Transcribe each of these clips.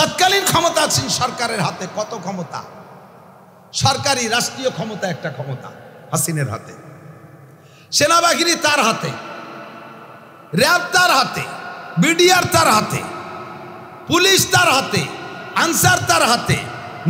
তৎকালীন ক্ষমতাসীন সরকারের হাতে কত ক্ষমতা, সরকারি রাষ্ট্রীয় ক্ষমতা একটা ক্ষমতা হাসিনের হাতে, সেনাবাহিনী তার হাতে, র্যাব তার হাতে, বিডিআর তার হাতে, পুলিশ তার হাতে, আনসার তার হাতে,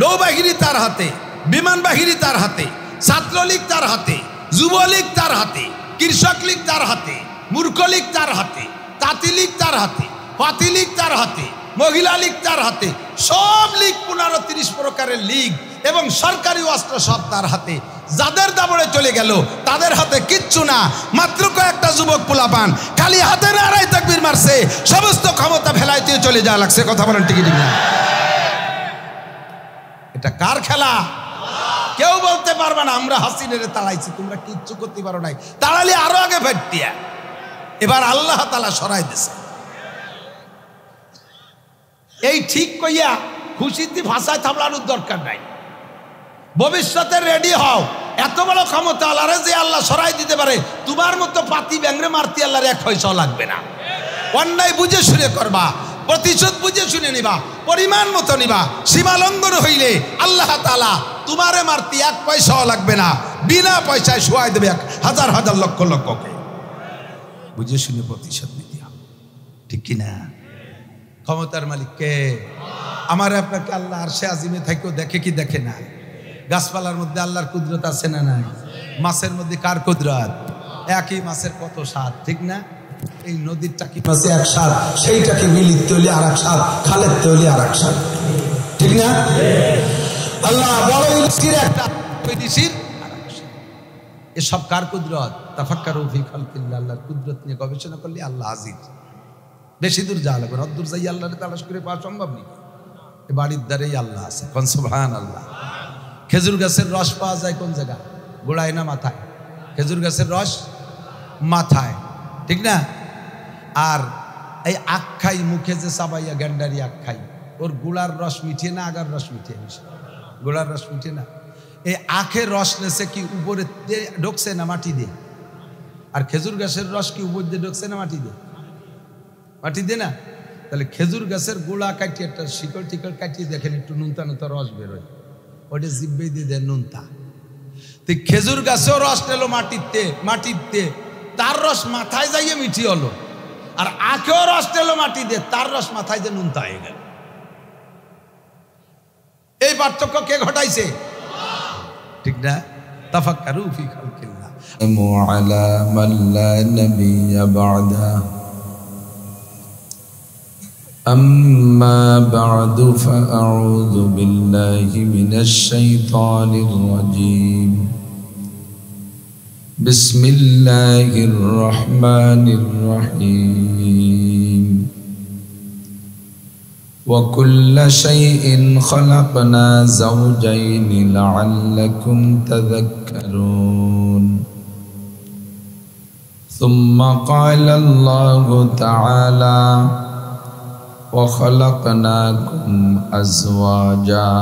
নৌবাহিনী তার হাতে, বিমান বাহিনী তার হাতে, ছাত্রলীগ তার হাতে, যুবলীগ তার হাতে, কৃষক লীগ তার হাতে, মূর্খ লীগ তার হাতে, তাঁতি লীগ তার হাতে, পাতি লীগ তার হাতে, মহিলা লীগ তার হাতে, সব লীগ 15-30 প্রকারের লীগ এবং সরকারি অস্ত্র সব তার হাতে। যাদের দাবড়ে চলে গেল তাদের হাতে কিচ্ছু না, মাত্র কয়েকটা যুবক পোলাপান খালি হাতে নারায় তাকবীর মারছে, সমস্ত ক্ষমতা ফেলাইতে চলে যাওয়া লাগছে। কথা বলেন ঠিক না? এটা কার খেলা? কেউ বলতে পারবে না আমরা হাসিনের তাড়াইছি, তোমরা কিচ্ছু করতে পারো নাই, তাড়ালে আরো আগে ফেটিয়া। এবার আল্লাহ তাআলা সরাই দিছে। এই ঠিক কইয়া খুশিতে ভাষায় থামলানোর দরকার নাই, ভবিষ্যতে রেডি হও। এত বড় ক্ষমতা আল্লাহরে যে আল্লাহ সরাই দিতে পারে, তোমার মতো পাতি ব্যাংরে মারতে আল্লাহর এক পয়সাও লাগবে না। অন্যায় বুঝে শুনে করবা, প্রতিশোধ বুঝে শুনে নিবা, পরিমাণ মতো নিবা। সীমা লঙ্ঘন হইলে আল্লাহ তাআলা তোমারে মারতে এক পয়সাও লাগবে না, বিনা পয়সায় শোয়াই দেবে হাজার হাজার লক্ষ লক্ষকে। বুঝে শুনে প্রতিশোধ নিতে হবে, ঠিক কিনা? ক্ষমতার মালিক কে? আমার আপনাকে আল্লাহ আরশে আজিমে থাকেও দেখে কি দেখে না? গাছপালার মধ্যে আল্লাহর কুদরত আছে না নাই? মাছের মধ্যে কার কুদরত? একই মাছের কত স্বাদ, ঠিক না? এই নদীর টাকি মাছে এক স্বাদ, সেই টাকি মিলিত তৈলি আর এক স্বাদ, খালের তৈলি আর এক স্বাদ, ঠিক না? আল্লাহ বড় ইলসির একটা কইদিসির এসব কার কুদরত? তাফাক্কারু ফি খালকিল্লাহ, আল্লাহর কুদরত নিয়ে গবেষণা করলে আল্লাহ আজিজ। বেশি দূর যাওয়া লাগবে, অদ্দূর যাই আল্লাহরে তালাশ করে পাওয়া সম্ভব নেই। বাড়ির দ্বারেই আল্লাহ আছে, কোন সুবহানাল্লাহ। খেজুর গাছের রস পাওয়া যায় কোন জায়গা? গোড়ায় না মাথায়? খেজুর গাছের রস মাথায়, ঠিক না? আর এই আখ খাই মুখে যে চাবাইয়া গ্যান্ডারি আখ খাই, ওর গুড়ার রস মিঠিয়ে না আগার রস মিঠিয়ে? গোড়ার রস মিঠিয়ে না। এই আখের রস নেছে কি উপরে ঢুকছে না মাটি দিয়ে? আর খেজুর গাছের রস কি উপর দিয়ে ঢুকছে না মাটি দিয়ে? মাটি দিয়ে না। তাহলে খেজুর গাছের গোড়া কাটিয়ে একটা শিকড় টিকড় কাটিয়ে দেখেন একটু নুনতা নুনতা রস বেরোয়, ওটা জিব্বে দিয়ে দেন নুনতা। তো খেজুর গাছেও রস নিল মাটিতে, তার রস মাথায় যাইয়ে মিঠি হলো। আর আখেও রস নিল মাটি দিয়ে, তার রস মাথায় যে নুনতা হয়ে গেল। এই পার্থক্য কে ঘটাইছে? ঠিক না? তাফাক্কারু ফি খালকিল্লাহ আলা মান লা নাবিয়্যা বা'দা। أما بعد فأعوذ بالله من الشيطان الرجيم. بسم الله الرحمن الرحيم. وكل شيء خلقنا زوجين لعلكم تذكرون. ثم قال الله تعالى وخلقناكم أزواجا.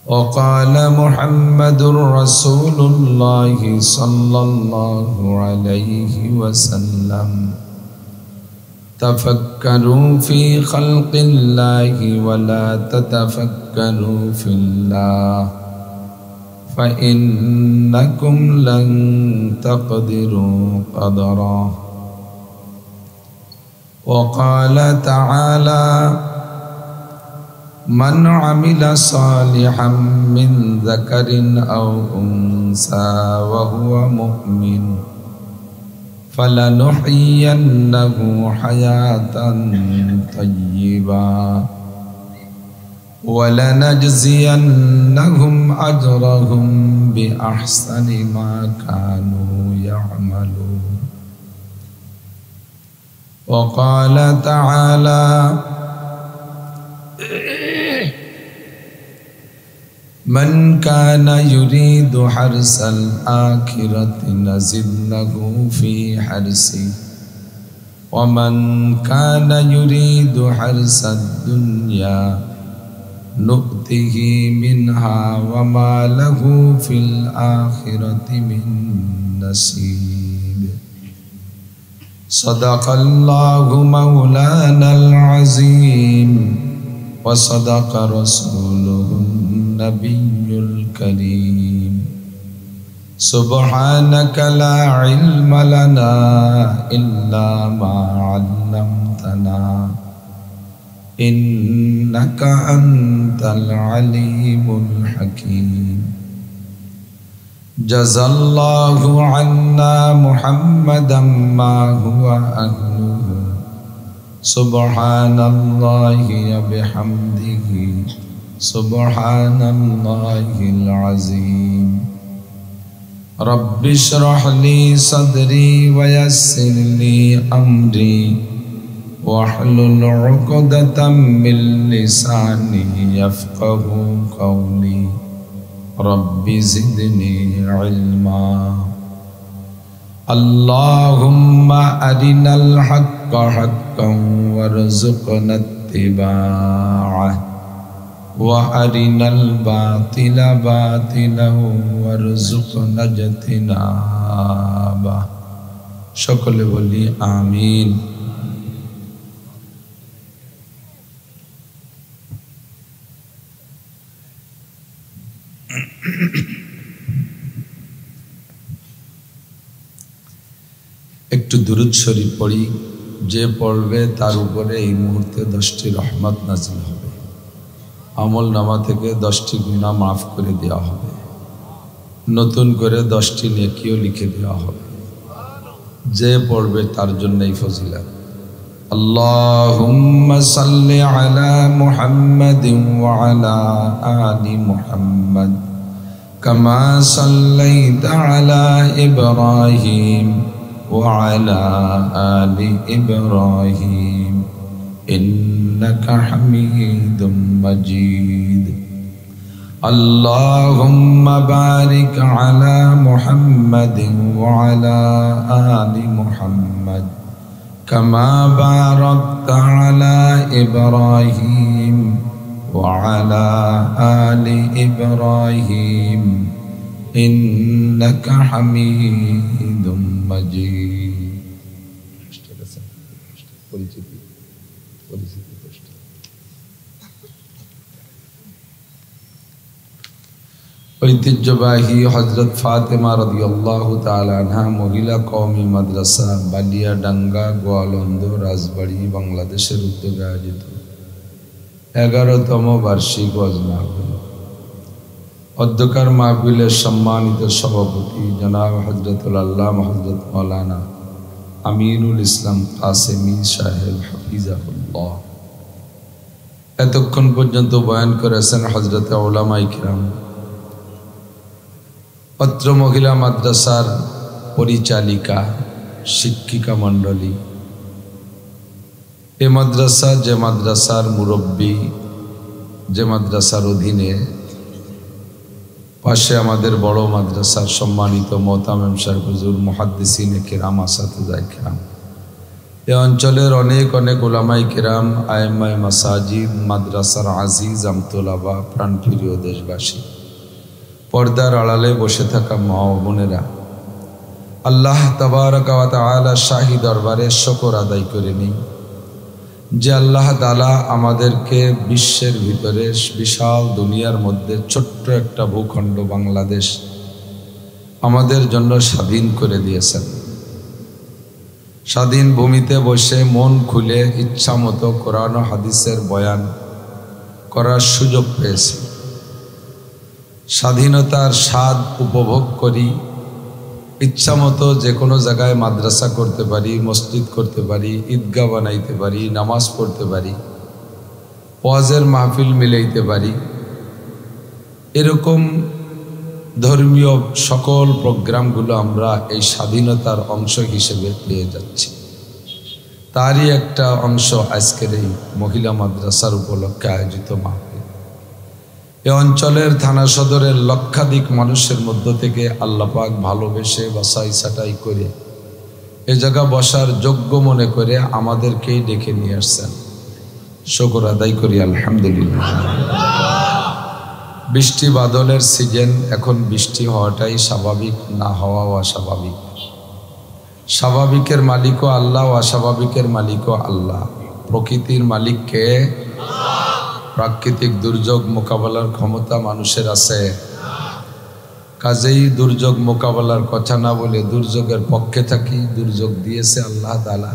وقال محمد رسول الله صلى الله عليه وسلم تفكروا في خلق الله ولا تتفكروا في الله فإنكم لن تقدروا قدره. وقال تعالى من عمل صالحا من ذكر أو أنثى وهو مؤمن فلنحيينه حياة طيبة ولنجزينهم أجرهم بأحسن ما كانوا يعملون. وقال تعالى من كان يريد حرث الآخرة نزد له في حرثه ومن كان يريد حرث الدنيا نؤته منها وما له في الآخرة من نصيب. सदक़ल्लाहु मौलानल अज़ीम व सदक़ रसूलुहुन नबियुल करीम। सुब्हानक ला इल्म लना इल्ला मा अल्लमतना इन्नका अंतल अलीमुल हकीम। जज़ल्लाहु अन्ना मुहम्मदम मा हुवा अहलुहु सुब्हानल्लाहि व बिहम्दिही सुब्हानल्लाहिल अज़ीम। रब्बिश्रह ली सदरी व यस्सिर ली अमरी वहलुल उक़दतम मिन लिसानी यफ़क़हू क़ौली। रब्बि ज़िदनी इल्मा। अल्लाहुम्मा अरिनल हक़्क़ हक़्क़न वरज़ुक़ना इत्तिबाअह व अरिनल बातिला बातिलन वरज़ुक़ना इज्तिनाबह। সকলে বলি আমিন। একটু দুরূদ শরীফ পড়ি। যে পড়বে তার উপরে এই মুহূর্তে 10টি রহমত নাজিল হবে, আমল নামা থেকে 10টি গুনাহ মাফ করে দেওয়া হবে, নতুন করে 10টি নেকিও লিখে দেওয়া হবে। যে পড়বে তার জন্য এই ফজিলত। আল্লাহুম্মা সাল্লি আলা মুহাম্মাদিন ওয়া আলা আলি মুহাম্মাদ কামা সাল্লাইতা আলা ইব্রাহিম ওয়া আলা আলি ইব্রাহিম ইন্নাকা হামিদুম মাজিদ। আল্লাহুম্মা বারিক আলা মুহাম্মাদিন ওয়া আলা আলি মুহাম্মাদ কামা বারাকতা আলা ইব্রাহিম ওয়া আলা আলি ইব্রাহিম ইন্নাকা হামিদুম মাজিদ। ঐতিহ্যবাহী হযরত ফাতেমা রাদিয়াল্লাহু তাআলা আনহা মহিলা কওমি মাদ্রাসা বালিয়াডাঙ্গা গোয়ালন্দ রাজবাড়ী বাংলাদেশের উদ্যোগে আয়োজিত 11তম বার্ষিক ওয়াজ মাহফিল। অধ্যক্ষার মাহফিলের সম্মানিত সভাপতি জনাব হযরতুল আল্লামা হযরত মাওলানা আমিনুল ইসলাম কাসেমি সাহেব হাফিজাহুল্লাহ। এতক্ষণ পর্যন্ত বয়ান করেছেন হযরতে উলামায়ে কিরাম, অত্র মহিলা মাদ্রাসার পরিচালিকা, শিক্ষিকা মণ্ডলী, এ মাদ্রাসা যে মাদ্রাসার মুরব্বী, যে মাদ্রাসার অধীনে পাশে আমাদের বড় মাদ্রাসার সম্মানিত মোহতামিম সাহেব হুজুর মুহাদ্দিসিনে কিরাম, আসাতিজায়ে কিরাম, এ অঞ্চলের অনেক অনেক উলামায়ে কিরাম, আইম্মায়ে মাসাজিদ, মাদ্রাসার আজিজ আমতোলাবা, প্রাণপ্রিয় দেশবাসী, পর্দার আড়ালে বসে থাকা মা ও বোনেরা, আল্লাহ তাবারাকা ওয়া তাআলা শাহী দরবারে শুকর আদায় করে নিই যে আল্লাহ তাআলা আমাদেরকে বিশ্বের ভিতরে বিশাল দুনিয়ার মধ্যে ছোট্ট একটা ভূখণ্ড বাংলাদেশ আমাদের জন্য স্বাধীন করে দিয়েছেন। স্বাধীন ভূমিতে বসে মন খুলে ইচ্ছা মতো কোরআন ও হাদিসের বয়ান করার সুযোগ পেয়েছি। স্বাধীনতার স্বাদ উপভোগ করি, ইচ্ছা মতো যে কোনো জায়গায় মাদ্রাসা করতে পারি, মসজিদ করতে পারি, ঈদগাহ বানাইতে পারি, নামাজ পড়তে পারি, ওয়াজের মাহফিল মিলাইতে পারি। এরকম ধর্মীয় সকল প্রোগ্রামগুলো আমরা এই স্বাধীনতার অংশ হিসেবে পেয়ে যাচ্ছি। তারই একটা অংশ আজকের এই মহিলা মাদ্রাসার উপলক্ষে আয়োজিত মাহফিল। এ অঞ্চলের থানা সদরের লক্ষাধিক মানুষের মধ্য থেকে আল্লাহ পাক ভালোবেসে বাছাই ছাঁটাই করে এ জায়গা বসার যোগ্য মনে করে আমাদেরকেই ডেকে নিয়ে আসছেন। শুকর আদায় করি আলহামদুলিল্লাহ। বৃষ্টি বাদলের সিজন, এখন বৃষ্টি হওয়াটাই স্বাভাবিক, না হওয়াও অস্বাভাবিক। স্বাভাবিকের মালিকও আল্লাহ, অস্বাভাবিকের মালিকও আল্লাহ। প্রকৃতির মালিককে, প্রাকৃতিক দুর্যোগ মোকাবেলার ক্ষমতা মানুষের আছে। কাজেই দুর্যোগ মোকাবেলার কথা না বলে দুর্যোগের পক্ষে থাকি। দুর্যোগ দিয়েছে আল্লাহ তাআলা,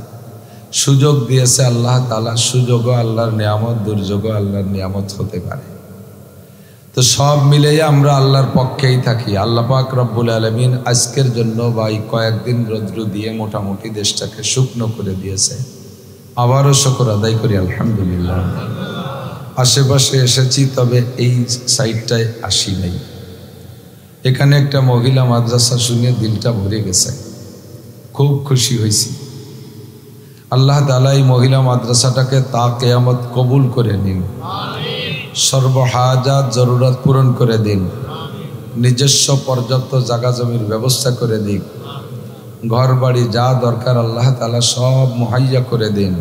সুযোগ দিয়েছে আল্লাহ তাআলা। সুযোগও আল্লাহর নিয়ামত, দুর্যোগও আল্লাহর নিয়ামত হতে পারে। তো সব মিলেই আমরা আল্লাহর পক্ষেই থাকি। আল্লাহ পাক রব্বুল আলামিন আজকের জন্য বা এই কয়েকদিন রৌদ্র দিয়ে মোটামুটি দেশটাকে শুকনো করে দিয়েছে। আবারও শুকর আদায় করি আলহামদুলিল্লাহ। আশেপাশে এসেছি, তবে এই সাইডটায় আসি নাই। এখানে একটা মহিলা মাদ্রাসা শুনে দিলটা ভরে গেছে, খুব খুশি হয়েছি। আল্লাহ তাআলা এই মহিলা মাদ্রাসাটাকে তা কিয়ামত কবুল করে নিন, সর্বহাজাত জরুরত পূরণ করে দিন, নিজস্ব পর্যাপ্ত জায়গা জমির ব্যবস্থা করে দিন, ঘর বাড়ি যা দরকার আল্লাহ তাআলা সব মুহাইয়া করে দিন।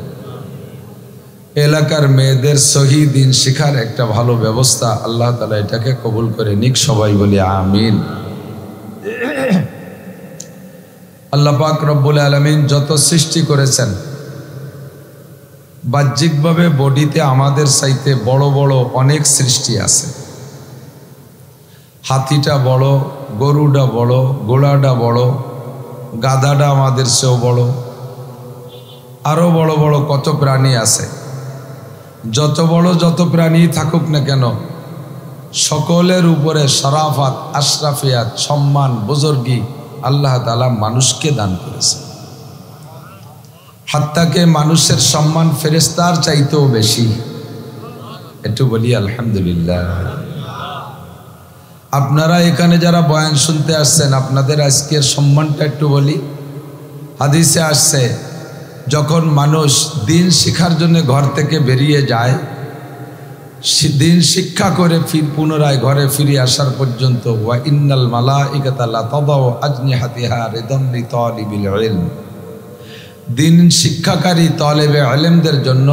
এলাকার মেয়েদের সহি দিন শিখার একটা ভালো ব্যবস্থা আল্লাহ তাআলা এটাকে কবুল করে নিক। সবাই বলি আমিন। আল্লাহ পাক রব্বুল আলামিন যত সৃষ্টি করেছেন, বাহ্যিকভাবে বডিতে আমাদের চাইতে বড় বড় অনেক সৃষ্টি আছে। হাতিটা বড়, গরুটা বড়, ঘোড়াটা বড়, গাধাটা আমাদের চেয়েও বড়, আরো বড় বড় কত প্রাণী আছে। যত বড় যত প্রাণী থাকুক না কেন, সকলের উপরে শরাফাত, আশরাফিয়াত, সম্মান, বুজুর্গি আল্লাহ তাআলা মানুষকে দান করেছে। হাত্তাকে মানুষের সম্মান ফেরেশতার চাইতেও বেশি। একটু বলি আলহামদুলিল্লাহ। আপনারা এখানে যারা বয়ান শুনতে আসছেন, আপনাদের আজকের সম্মানটা একটু বলি। হাদিসে আসছে, যখন মানুষ দিন শিক্ষার জন্য ঘর থেকে বেরিয়ে যায়, দিন শিক্ষা করে পুনরায় ঘরে ফিরে আসার পর্যন্ত, ওয়া ইন্নাল মালাইকাতা লা তাদাউ আজনিহাতিহা রিদান লিতালিবিল ইলম, দিন শিক্ষাকারী তালেবে ইলমদের জন্য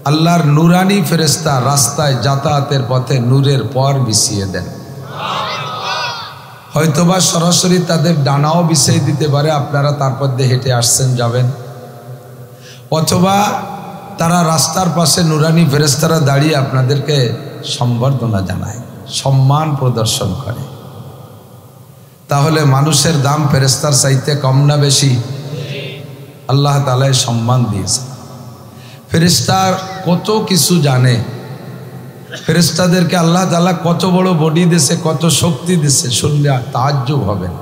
আল্লাহর নূরানি ফেরেশতা রাস্তায় যাতায়াতের পথে নূরের পর বিছিয়ে দেন। হয়তোবা সরাসরি তাদের ডানাও বিছিয়ে দিতে পারে, আপনারা তারপর দিয়ে হেঁটে আসছেন যাবেন, অথবা তারা রাস্তার পাশে নূরানি ফেরেশতারা দাঁড়িয়ে আপনাদেরকে সম্বর্ধনা জানায়, সম্মান প্রদর্শন করে। তাহলে মানুষের দাম ফেরেশতার চাইতে কম না বেশি? আল্লাহ তাআলা সম্মান দিয়েছে। ফেরেশতা কত কিছু জানে, ফেরেশতাদেরকে আল্লাহ তাআলা কত বড় বডি দিয়েছে, কত শক্তি দিয়েছে, শুনলে তাজ্জুব হবেন।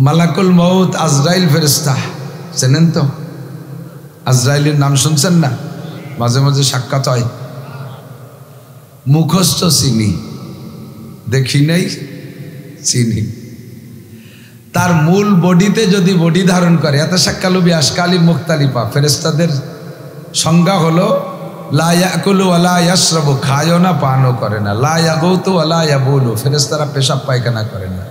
মালাকুল মউত আজরাইল ফেরেশতা চেনেন তো? আজরাইলের নাম শুনছেন না? মাঝে মাঝে সাক্ষাৎ হয়। মুখস্থ চিনি, দেখি নাই, চিনি। তার মূল বডিতে যদি বডি ধারণ করে, এত শাক্কালুবি আশকালি মুখতালিফা, ফেরেশতাদের সংজ্ঞা হলো লা ইয়াকুলু ওয়া লা ইয়াশরাবু, খায়ও না পানও করে না। লা ইয়াগুতু ওয়া লা ইয়াবুলু, ফেরেশতারা পেশাব পায়খানা করে না।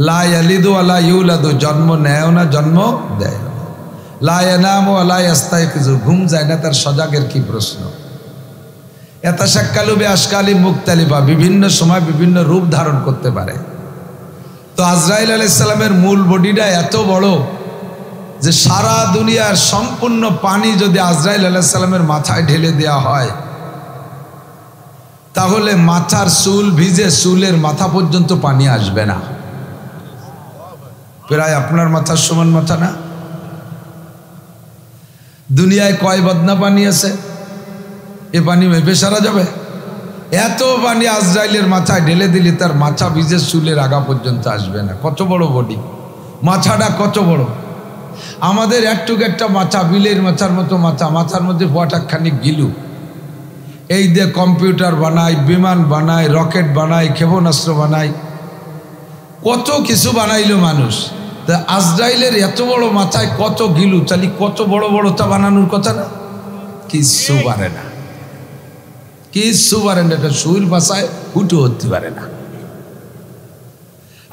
লা ইয়ালিদু ওয়া লা ইউলাদু, জন্ম নেয়ও না, জন্ম দেয় না। লা ইয়ানামু ওয়া লা ইয়াস্তাইকিজু, ঘুম যায় না, তার সজাগের কি প্রশ্ন? এত শাক্কালুবি আশকালি মুখতালিফা, বিভিন্ন সময় বিভিন্ন রূপ ধারণ করতে পারে। তো আজরাইল আলাইহিস সালামের মূল বডিটা এত বড় যে সারা দুনিয়ার সম্পূর্ণ পানি যদি আজরাইল আলাইহিস সালামের মাথায় ঢেলে দেওয়া হয়, তাহলে মাথার চুল ভিজে চুলের মাথা পর্যন্ত পানি আসবে না। প্রায় আপনার মাথার সমান মাথা না? দুনিয়ায় কয় বদনা পানি আছে? এ পানি মেপে সারা যাবে? এত পানি আজরাইলের মাথায় ঢেলে দিলে তার মাথা ভিজে চুলের আগা পর্যন্ত আসবে না। কত বড় বডি, মাথাটা কত বড়! আমাদের একটুক একটা মাথা, বিলের মাথার মতো মাথা, মাথার মধ্যে ফটাকখানি গিলু, এই দিয়ে কম্পিউটার বানায়, বিমান বানায়, রকেট বানায়, ক্ষেপণাস্ত্র বানায়, কত কিছু বানাইলো মানুষ। তা আজরাইলের এত বড় মাথায় কত গিলু, তাহলে কত বড় বড় তা বানানোর কথা না? কিচ্ছু পারে না, কিচ্ছু পারে না। একটা সুর ভাষায় উঠে উঠতে পারে না।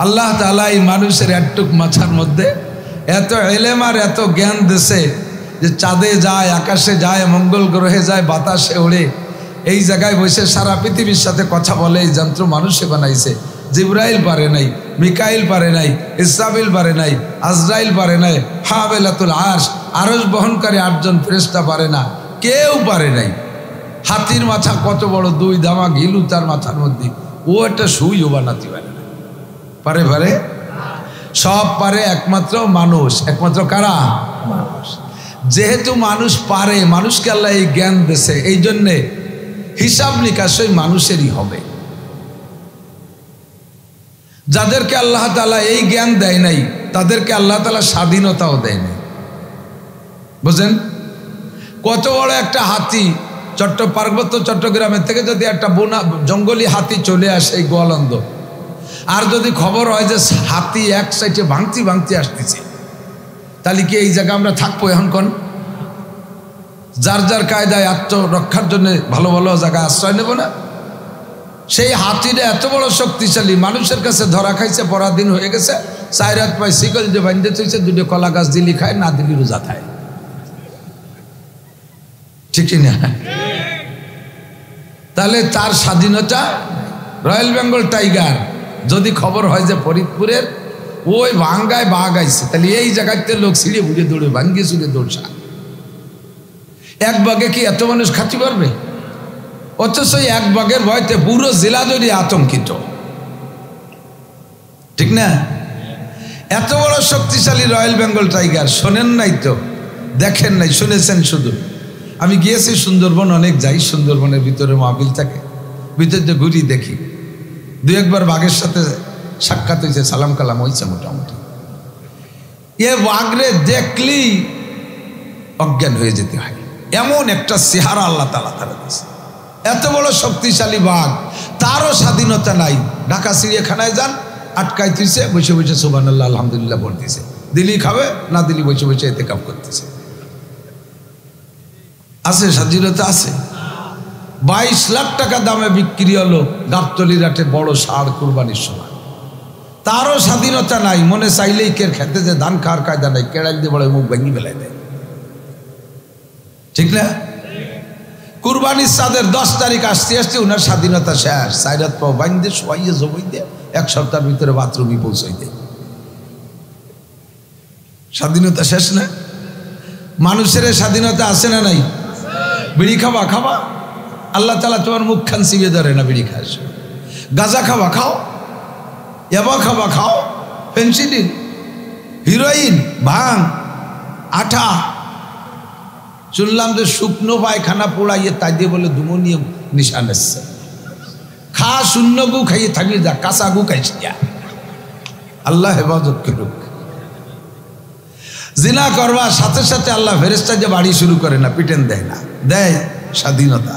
আল্লাহ তাআলা এই মানুষের একটুক মাথার মধ্যে এত ইলম আর এত জ্ঞান দিয়েছে যে চাঁদে যায়, আকাশে যায়, মঙ্গল গ্রহে যায়, বাতাসে ওড়ে, এই জায়গায় বসে সারা পৃথিবীর সাথে কথা বলে। এই যন্ত্র মানুষে বানাইছে, জিবরাইল পারে নাই, মিকাইল পারে নাই, ইসরাফিল পারে নাই, আজরাইল পারে নাই, হামেলাতুল আরশ আরশ বহনকারী 8 জন ফেরেশতা পারে না, কেউ পারে নাই। হাতির মাথা কত বড়, 2 দামা ঘিলু তার মাথার মধ্যে, ও একটা সুইও বানাতে পারে না। পারে পারে সব পারে একমাত্র মানুষ। একমাত্র কারা? মানুষ। যেহেতু মানুষ পারে, মানুষকে আল্লাহ এই জ্ঞান দিয়েছে, এই জন্যে হিসাব নিকাশ ওই মানুষেরই হবে। যাদেরকে আল্লাহ তাআলা এই জ্ঞান দেয় নাই তাদেরকে আল্লাহ তাআলা স্বাধীনতাও দেয় নাই। বুঝলেন? কত বড় একটা হাতি পার্বত্য চট্টগ্রামের থেকে যদি একটা জঙ্গলি হাতি চলে আসে এই গোয়ালন্দ, আর যদি খবর হয় যে হাতি এক সাইডে ভাঙতি আসতেছে, তাহলে কি এই জায়গা আমরা থাকবো? এখন কোন যার যার কায়দায় আত্মরক্ষার জন্য ভালো ভালো জায়গায় আশ্রয় নেব না? সেই হাতিটা এত বড় শক্তিশালী, মানুষের কাছে ধরা খাইছে, পরাধীন হয়ে গেছে, 4 হাত পায়ে শিকল দিয়ে বাঁধতে চলছে, 2 কলা গাছ দিলি খায়, না দিলি রোজা খায়। ঠিক না? তাহলে তার স্বাধীনতা। রয়্যাল বেঙ্গল টাইগার যদি খবর হয় যে ফরিদপুরের ওই ভাঙ্গায় বাঘ আইছে, তাহলে এই জায়গাতে লোক ছিঁড়ে বুঝে দৌড়ে, ভাঙ্গিয়ে চুড়ে দৌড়সা। এক বাঘে কি এত মানুষ খাতে পারবে? অথচ এক বাঘের ভয়তে পুরো জেলা জুড়ে আতঙ্কিত। ঠিক না? এত বড় শক্তিশালী রয়্যাল বেঙ্গল টাইগার। শোনেন নাই তো, দেখেন নাই, শুনেছেন শুধু। আমি গিয়েছি সুন্দরবন, অনেক যাই, সুন্দরবনের ভিতরে মাহফিল থাকে, ভিতরে ঘুরি, দেখি 2-1 বার বাঘের সাথে সাক্ষাৎ হয়েছে, সালাম কালাম হয়েছে মোটামুটি। এ বাঘরে দেখলি অজ্ঞান হয়ে যেতে হয়, এমন একটা চেহারা আল্লাহ তাআলা তারা দিয়েছে। এত বড় শক্তিশালী বাঘ, তারও স্বাধীনতা নাই। ঢাকা চিড়িয়াখানায় যান, আটকাই তুইছে, বসে বসে সুবহানাল্লাহ আলহামদুলিল্লাহ বলতেছে, দিলি খাবে, না দিলি বসে বসে ইতিকাফ করতেছে। আছে স্বাধীনতা? আছে। 22 লাখ টাকা দামে বিক্রি হলো গাবতলির হাটে বড় ষাঁড় কুরবানির সময়, তারও স্বাধীনতা নাই। মনে চাইলেই কের খেতে যে ধান খাওয়ার কায়দা নাই, কেড়াল দিয়ে বড় মুখ ভেঙে ফেলাই দেয়। ঠিক না? কুরবানির চাঁদের 10 তারিখ আসতে আসতে ওনার স্বাধীনতা শেষ। 4 হাত পাও বাঁধতে শোয়াইয়ে জবই দিয়ে 1 সপ্তাহের ভিতরে বাথরুমে পৌঁছাই দেয়। স্বাধীনতা শেষ না? মানুষের স্বাধীনতা আছে না নাই? বিড়ি খাবা খাবা, আল্লাহ তাআলা তোমার মুখ খান চিবিয়ে ধরে না বিড়ি খাস। গাঁজা খাবা খাও, ইয়াবা খাবা খাও, ফেন্সিডিল, হিরোইন, ভাঙ, আঠা। শুনলাম যে শুকনো পায়খানা পোড়াইয়ে তাই দিয়ে বলে ধুমনিয়ে নিশান এসছে। খা, শূন্য গু খাইয়ে থাকলে যা, কাঁচা গু খাইস যা। আল্লাহ হেফাজত করুক। জিনা করবা সাথে সাথে আল্লাহ ফেরেশতা যে বাড়ি শুরু করে না, পিটেন দেয় না, দেয় স্বাধীনতা।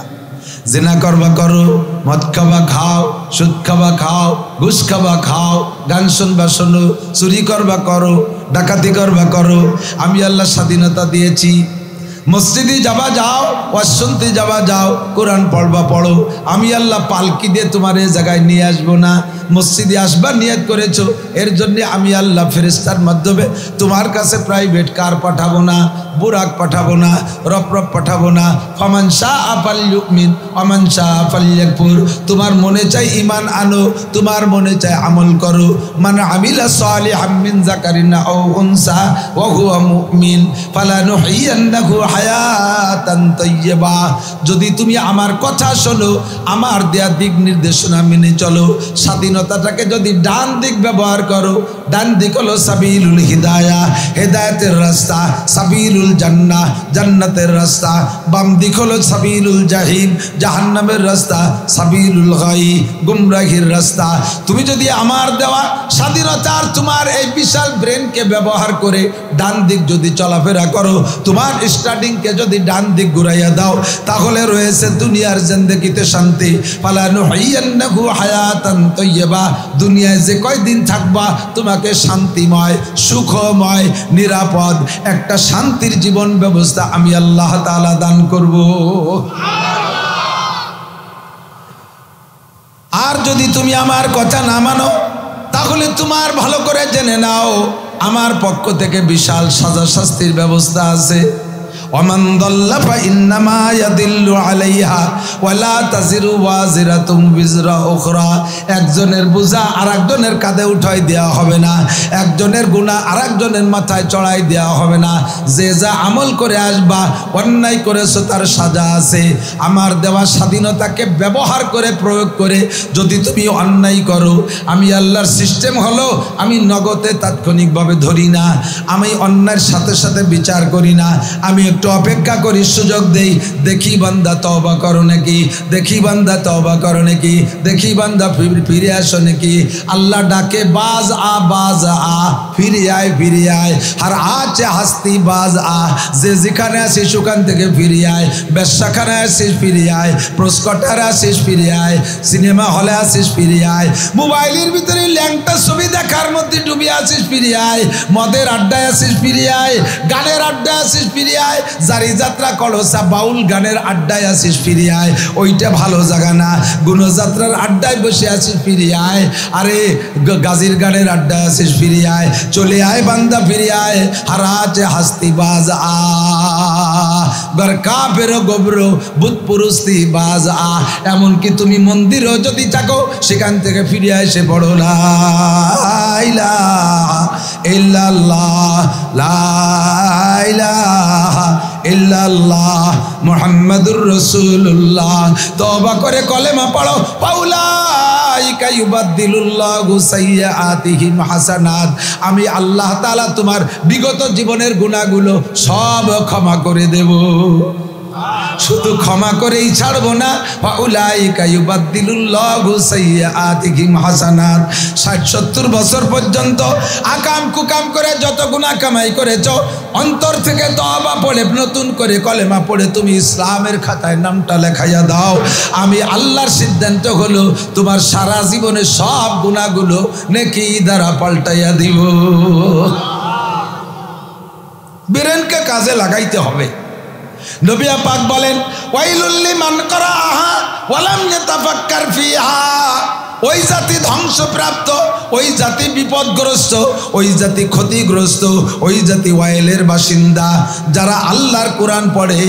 জিনা করবা করো, মদ খাবা খাও, সুদ খাবা খাও, ঘুষ খাবা খাও, গান শুনবা শোনো, চুরি করবা করো, ডাকাতি করবা করো, আমি আল্লাহ স্বাধীনতা দিয়েছি। মসজিদে যাবা যাও, ওয়াজ শুনতে যাবা যাও, কোরআন পড়বা পড়ো, আমি আল্লাহ পালকি দিয়ে তোমার এই জায়গায় নিয়ে আসবো না। মসজিদে আসবা নিয়ত করেছো, এর জন্য আমি আল্লাহ ফেরেশতার মাধ্যমে তোমার কাছে প্রাইভেট কার পাঠাবো না, বুরাক পাঠাবো না, রপ পাঠাবো না। ফামান শাআ ফালইউমিন ওয়া মান শাআ ফালইয়াকফুর। তোমার মনে চাই ঈমান আনো, তোমার মনে চাই আমল করো। মান আমিলা সালিহাম মিন যাকারিন আও উনসা ওয়া হুয়া মুমিন ফালানুহইয়ান্নাহু হায়াতান তাইয়্যিবা। যদি তুমি আমার কথা শোনো, আমার দেয়া দিক নির্দেশনা মেনে চলো, স্বাধীনতাটাকে যদি ডান দিক ব্যবহার করো, ডান দিক হলো সাবিলুল হিদায়া, হেদায়েতের রাস্তা, সাবিলুল জান্নাহ, জান্নাতের রাস্তা। বাম দিক হলো সাবিলুল জাহিম, জাহান্নামের রাস্তা, সাবিলুল গাই, গুমরাহির রাস্তা। তুমি যদি আমার দেওয়া স্বাধীনতার তোমার এই বিশাল ব্রেনকে ব্যবহার করে ডান দিক যদি চলাফেরা করো, তোমার স্টার্টিংকে যদি ডান দিক ঘুরাইয়া দাও, তাহলে রয়েছে দুনিয়ার জিন্দেগিতে শান্তি। ফালানুহইয়ান্নাহু হায়াতান তাইয়্যিবা। দুনিয়ায় যে কয়দিন থাকবা, তোমাকে শান্তিময়, সুখময়, নিরাপদ একটা শান্তির জীবন ব্যবস্থা আমি আল্লাহ তাআলা দান করব। আর যদি তুমি আমার কথা না মানো, তাহলে তোমার ভালো করে জেনে নাও, আমার পক্ষ থেকে বিশাল সাজা শাস্তির ব্যবস্থা আছে। ওয়ামান দাল্লা ফাইন্নামা ইয়াদিল্লু আলাইহা ওয়ালা তাজিরু ওয়াজিরাতুম বিজরা উখরা। একজনের বোঝা আরেকজনের কাঁধে উঠাই দেওয়া হবে না, একজনের গুনাহ আরেকজনের মাথায় চড়াই দেওয়া হবে না। যে যা আমল করে আসবা, অন্যায় করেছো তার সাজা আছে। আমার দেওয়া স্বাধীনতাকে ব্যবহার করে প্রয়োগ করে যদি তুমি অন্যায় করো, আমি আল্লাহর সিস্টেম হলো আমি নগদে তাৎক্ষণিকভাবে ধরি না, আমি অন্যায়ের সাথে সাথে বিচার করি না, আমি একটু অপেক্ষা করি, সুযোগ দেই, দেখি বান্দা তওবা করো নাকি, দেখি বান্দা তওবা করো নাকি, দেখি বান্দা ফিরে আসো নাকি। আল্লাহ ডাকে বাজ আ ফিরে আয় ফিরে আয়, আর আছে হাস্তি বাজ আ, যে যেখানে আসিস ওখান থেকে ফিরে আয়, ব্যবসাখানে আসিস ফিরে আয়, প্রস্কটারে আসিস ফিরে আয়, সিনেমা হলে আসিস ফিরে আয়, মোবাইলের ভিতরে ল্যাংটা ছবি দেখার মধ্যে ডুবে আসিস ফিরে আয়, মদের আড্ডায় আসিস ফিরে আয়, গানের আড্ডায় আসিস ফিরে আয়, জারি যাত্রা কলসা বাউল গানের আড্ডায় আসিস ফিরে আয়, ওইটা ভালো জায়গা না। গুণযাত্রার আড্ডায় বসে আসিস ফিরে আয়, আরে গাজির গানের আড্ডায় আসিস ফিরে আয়, চলে আয় বান্দা ফিরে আয়, হারাতে হাস্তি বাজ আ গর কাফের গোবর বুত পুরুস্তি বাজ আ। এমনকি তুমি মন্দিরও যদি থাকো সেখান থেকে ফিরে এসে পড়ো লা ইলাহা ইল্লাল্লাহ লা ইলাহা ইল্লাল্লাহ মুহাম্মাদুর রাসূলুল্লাহ। তওবা করে কলেমা পড়ো, ফাউলাইকা ইউবাদদিলুল্লাহু সাইয়্যাতিহিম হাসানাত। আমি আল্লাহ তাআলা তোমার বিগত জীবনের গুনাহগুলো সব ক্ষমা করে দেব। শুধু ক্ষমা করেই ছাড়বো না, ফাউলাইকা ইউবাদদিলুল্লাহু সাইয়্যাতিহিম হাসানাত। 60-70 বছর পর্যন্ত আকাম কুকাম করে যত গুনাহ কামাই করেছো, অন্তর থেকে তওবা পড়ে নতুন করে কলেমা পড়ে তুমি ইসলামের খাতায় নামটা লেখাইয়া দাও। আমি আল্লাহর সিদ্ধান্ত হলো তোমার সারা জীবনের সব গুনাহগুলো নেকি দ্বারা পাল্টাইয়া দিব। ব্রেনকে কাজে লাগাইতে হবে। নবী পাক বলেন, ওয়াইলুল লিমান ক্বারাআহা ওয়া লাম ইয়াতাফাক্কার ফিহা। ওই জাতি ধ্বংসপ্রাপ্ত, ওই জাতি বিপদগ্রস্ত, ওই জাতি ক্ষতিগ্রস্ত, ওই জাতি ওয়াইলের বাসিন্দা যারা আল্লাহর কোরআন পড়ে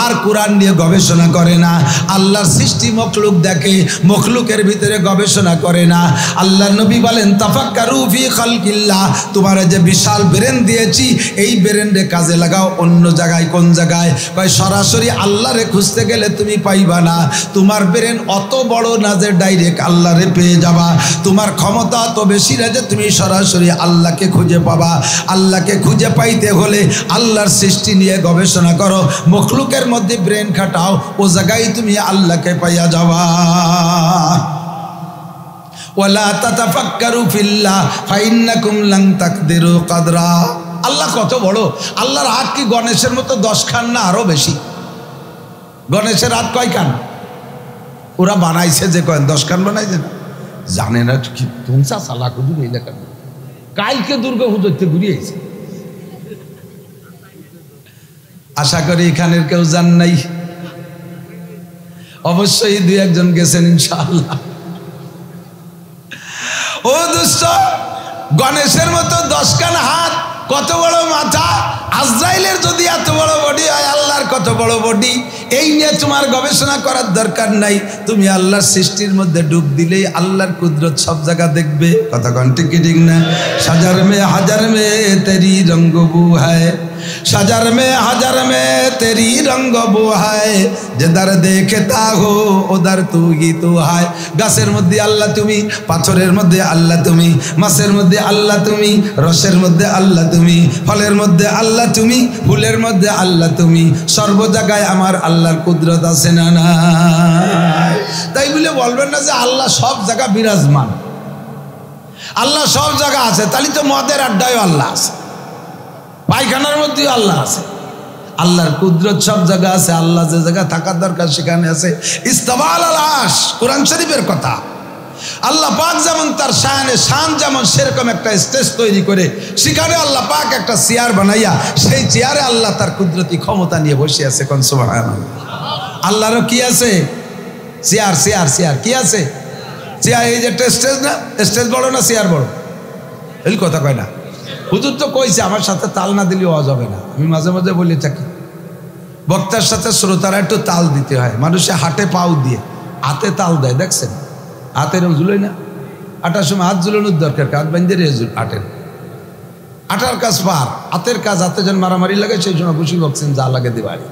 আর কোরআন নিয়ে গবেষণা করে না, আল্লাহর সৃষ্টি মখলুক দেখে, মখলুকের ভিতরে গবেষণা করে না। আল্লাহর নবী বলেন, তাফাক্কারু ফি খালকিল্লাহ। তোমার যে বিশাল ব্রেন দিয়েছি, এই ব্রেনরে কাজে লাগাও অন্য জায়গায়। কোন জায়গায়? কয় সরাসরি আল্লাহরে খুঁজতে গেলে তুমি পাইবা না। তোমার ব্রেন অত বড় না যে ডাইরেক্ট আল্লাহরে পেয়ে যাবা, তোমার ক্ষমতা তো বেশি না যে তুমি সরাসরি আল্লাহকে খুঁজে পাবা। আল্লাহকে খুঁজে পাইতে হলে আল্লাহর সৃষ্টি নিয়ে গবেষণা করো, মখলুকের মধ্যে ব্রেন খাটাও, ও জায়গায় তুমি আল্লাহকে পাইয়া যাবা। ওয়ালা তাতাফাক্কারু ফিল্লাহ ফাইন্নাকুম লান তাকদিরু কদরা। আল্লাহ কত বড়! আল্লাহর হাত কি গণেশের মতো 10 খান না আরো বেশি? গণেশের হাত কয় খান? ওরা বানাইছে যে কয়েন 10 খান বানাইছে না, জানে না কি তুমসা সালা কুদুর এলাকা। কালকে দুর্গা পুজোতে ঘুরিয়েছে, আশা করি এখানের কেউ জান নাই, অবশ্যই 2-1 গেছেন ইনশাআল্লাহ। ও দুষ্ট, গণেশের মতো 10 খান হাত, কত বড় মাথা, আজরাইলের যদি এত বড় বডি হয়, আল্লাহর কত বড় বডি। এই নিয়ে তোমার গবেষণা করার দরকার নাই, তুমি আল্লাহর সৃষ্টির মধ্যে ডুব দিলেই আল্লাহর কুদরত সব জায়গা দেখবে। কথা কন ঠিক ঠিক না? সাজার মে হাজার মে তেরি রঙ্গ বু হ্যায়, সাজার মে হাজার মে তেরি রঙ্গ বু হ্যায়, যেদার দেখতা হো ওদার তু হি তু হায়। গাছের মধ্যে আল্লাহ তুমি, পাথরের মধ্যে আল্লাহ তুমি, মাছের মধ্যে আল্লাহ তুমি, রসের মধ্যে আল্লাহ তুমি, ফলের মধ্যে আল্লাহ তুমি, ফুলের মধ্যে আল্লাহ তুমি। সর্ব জায়গায় আমার আল্লাহর কুদরত আছে না না? তাই বলে বলবেন না যে আল্লাহ সব জায়গা বিরাজমান, আল্লাহ সব জায়গা আছে। তাহলে তো মদের আড্ডায় আল্লাহ আছে, পায়খানার মধ্যেও আল্লাহ আছে। আল্লাহর কুদরত সব জায়গা আছে, আল্লাহ যে জায়গা থাকার দরকার সেখানে আছে। ইস্তাওয়া আলাল আরশ, কোরআন শরীফের কথা। আল্লাহ পাক যেমন তার শানে শান যেমন, সেরকম একটা স্টেজ তৈরি করে সেখানে আল্লাহ পাক একটা চেয়ার বানাইয়া সেই চেয়ারে আল্লাহ তার কুদরতি ক্ষমতা নিয়ে বসে আছে। কোন সুবহানাল্লাহ। আল্লাহরও কি আছে? চেয়ার চেয়ার চেয়ার কি আছে? চেয়ার। এই যে স্টেজ না, স্টেজ বড় না চেয়ার বড়? এই কথা কয় না। হুজুর তো কইছে আমার সাথে তাল না দিলে আওয়াজ হবে না। আমি মাঝে মাঝে বলি থাকি, বক্তার সাথে শ্রোতারা একটু তাল দিতে হয়। মানুষে হাটে পাও দিয়ে হাতে তাল দেয়, দেখছেন? হাতের ঝুলোই না, আটার সময় হাত ঝুলানোর দরকার, হাত বাঁধে আটের আটার কাজ পার, হাতের কাজ হাতে যেন মারামারি লাগে সেই সময় বসি বকছেন যা লাগে দিবাড়ি।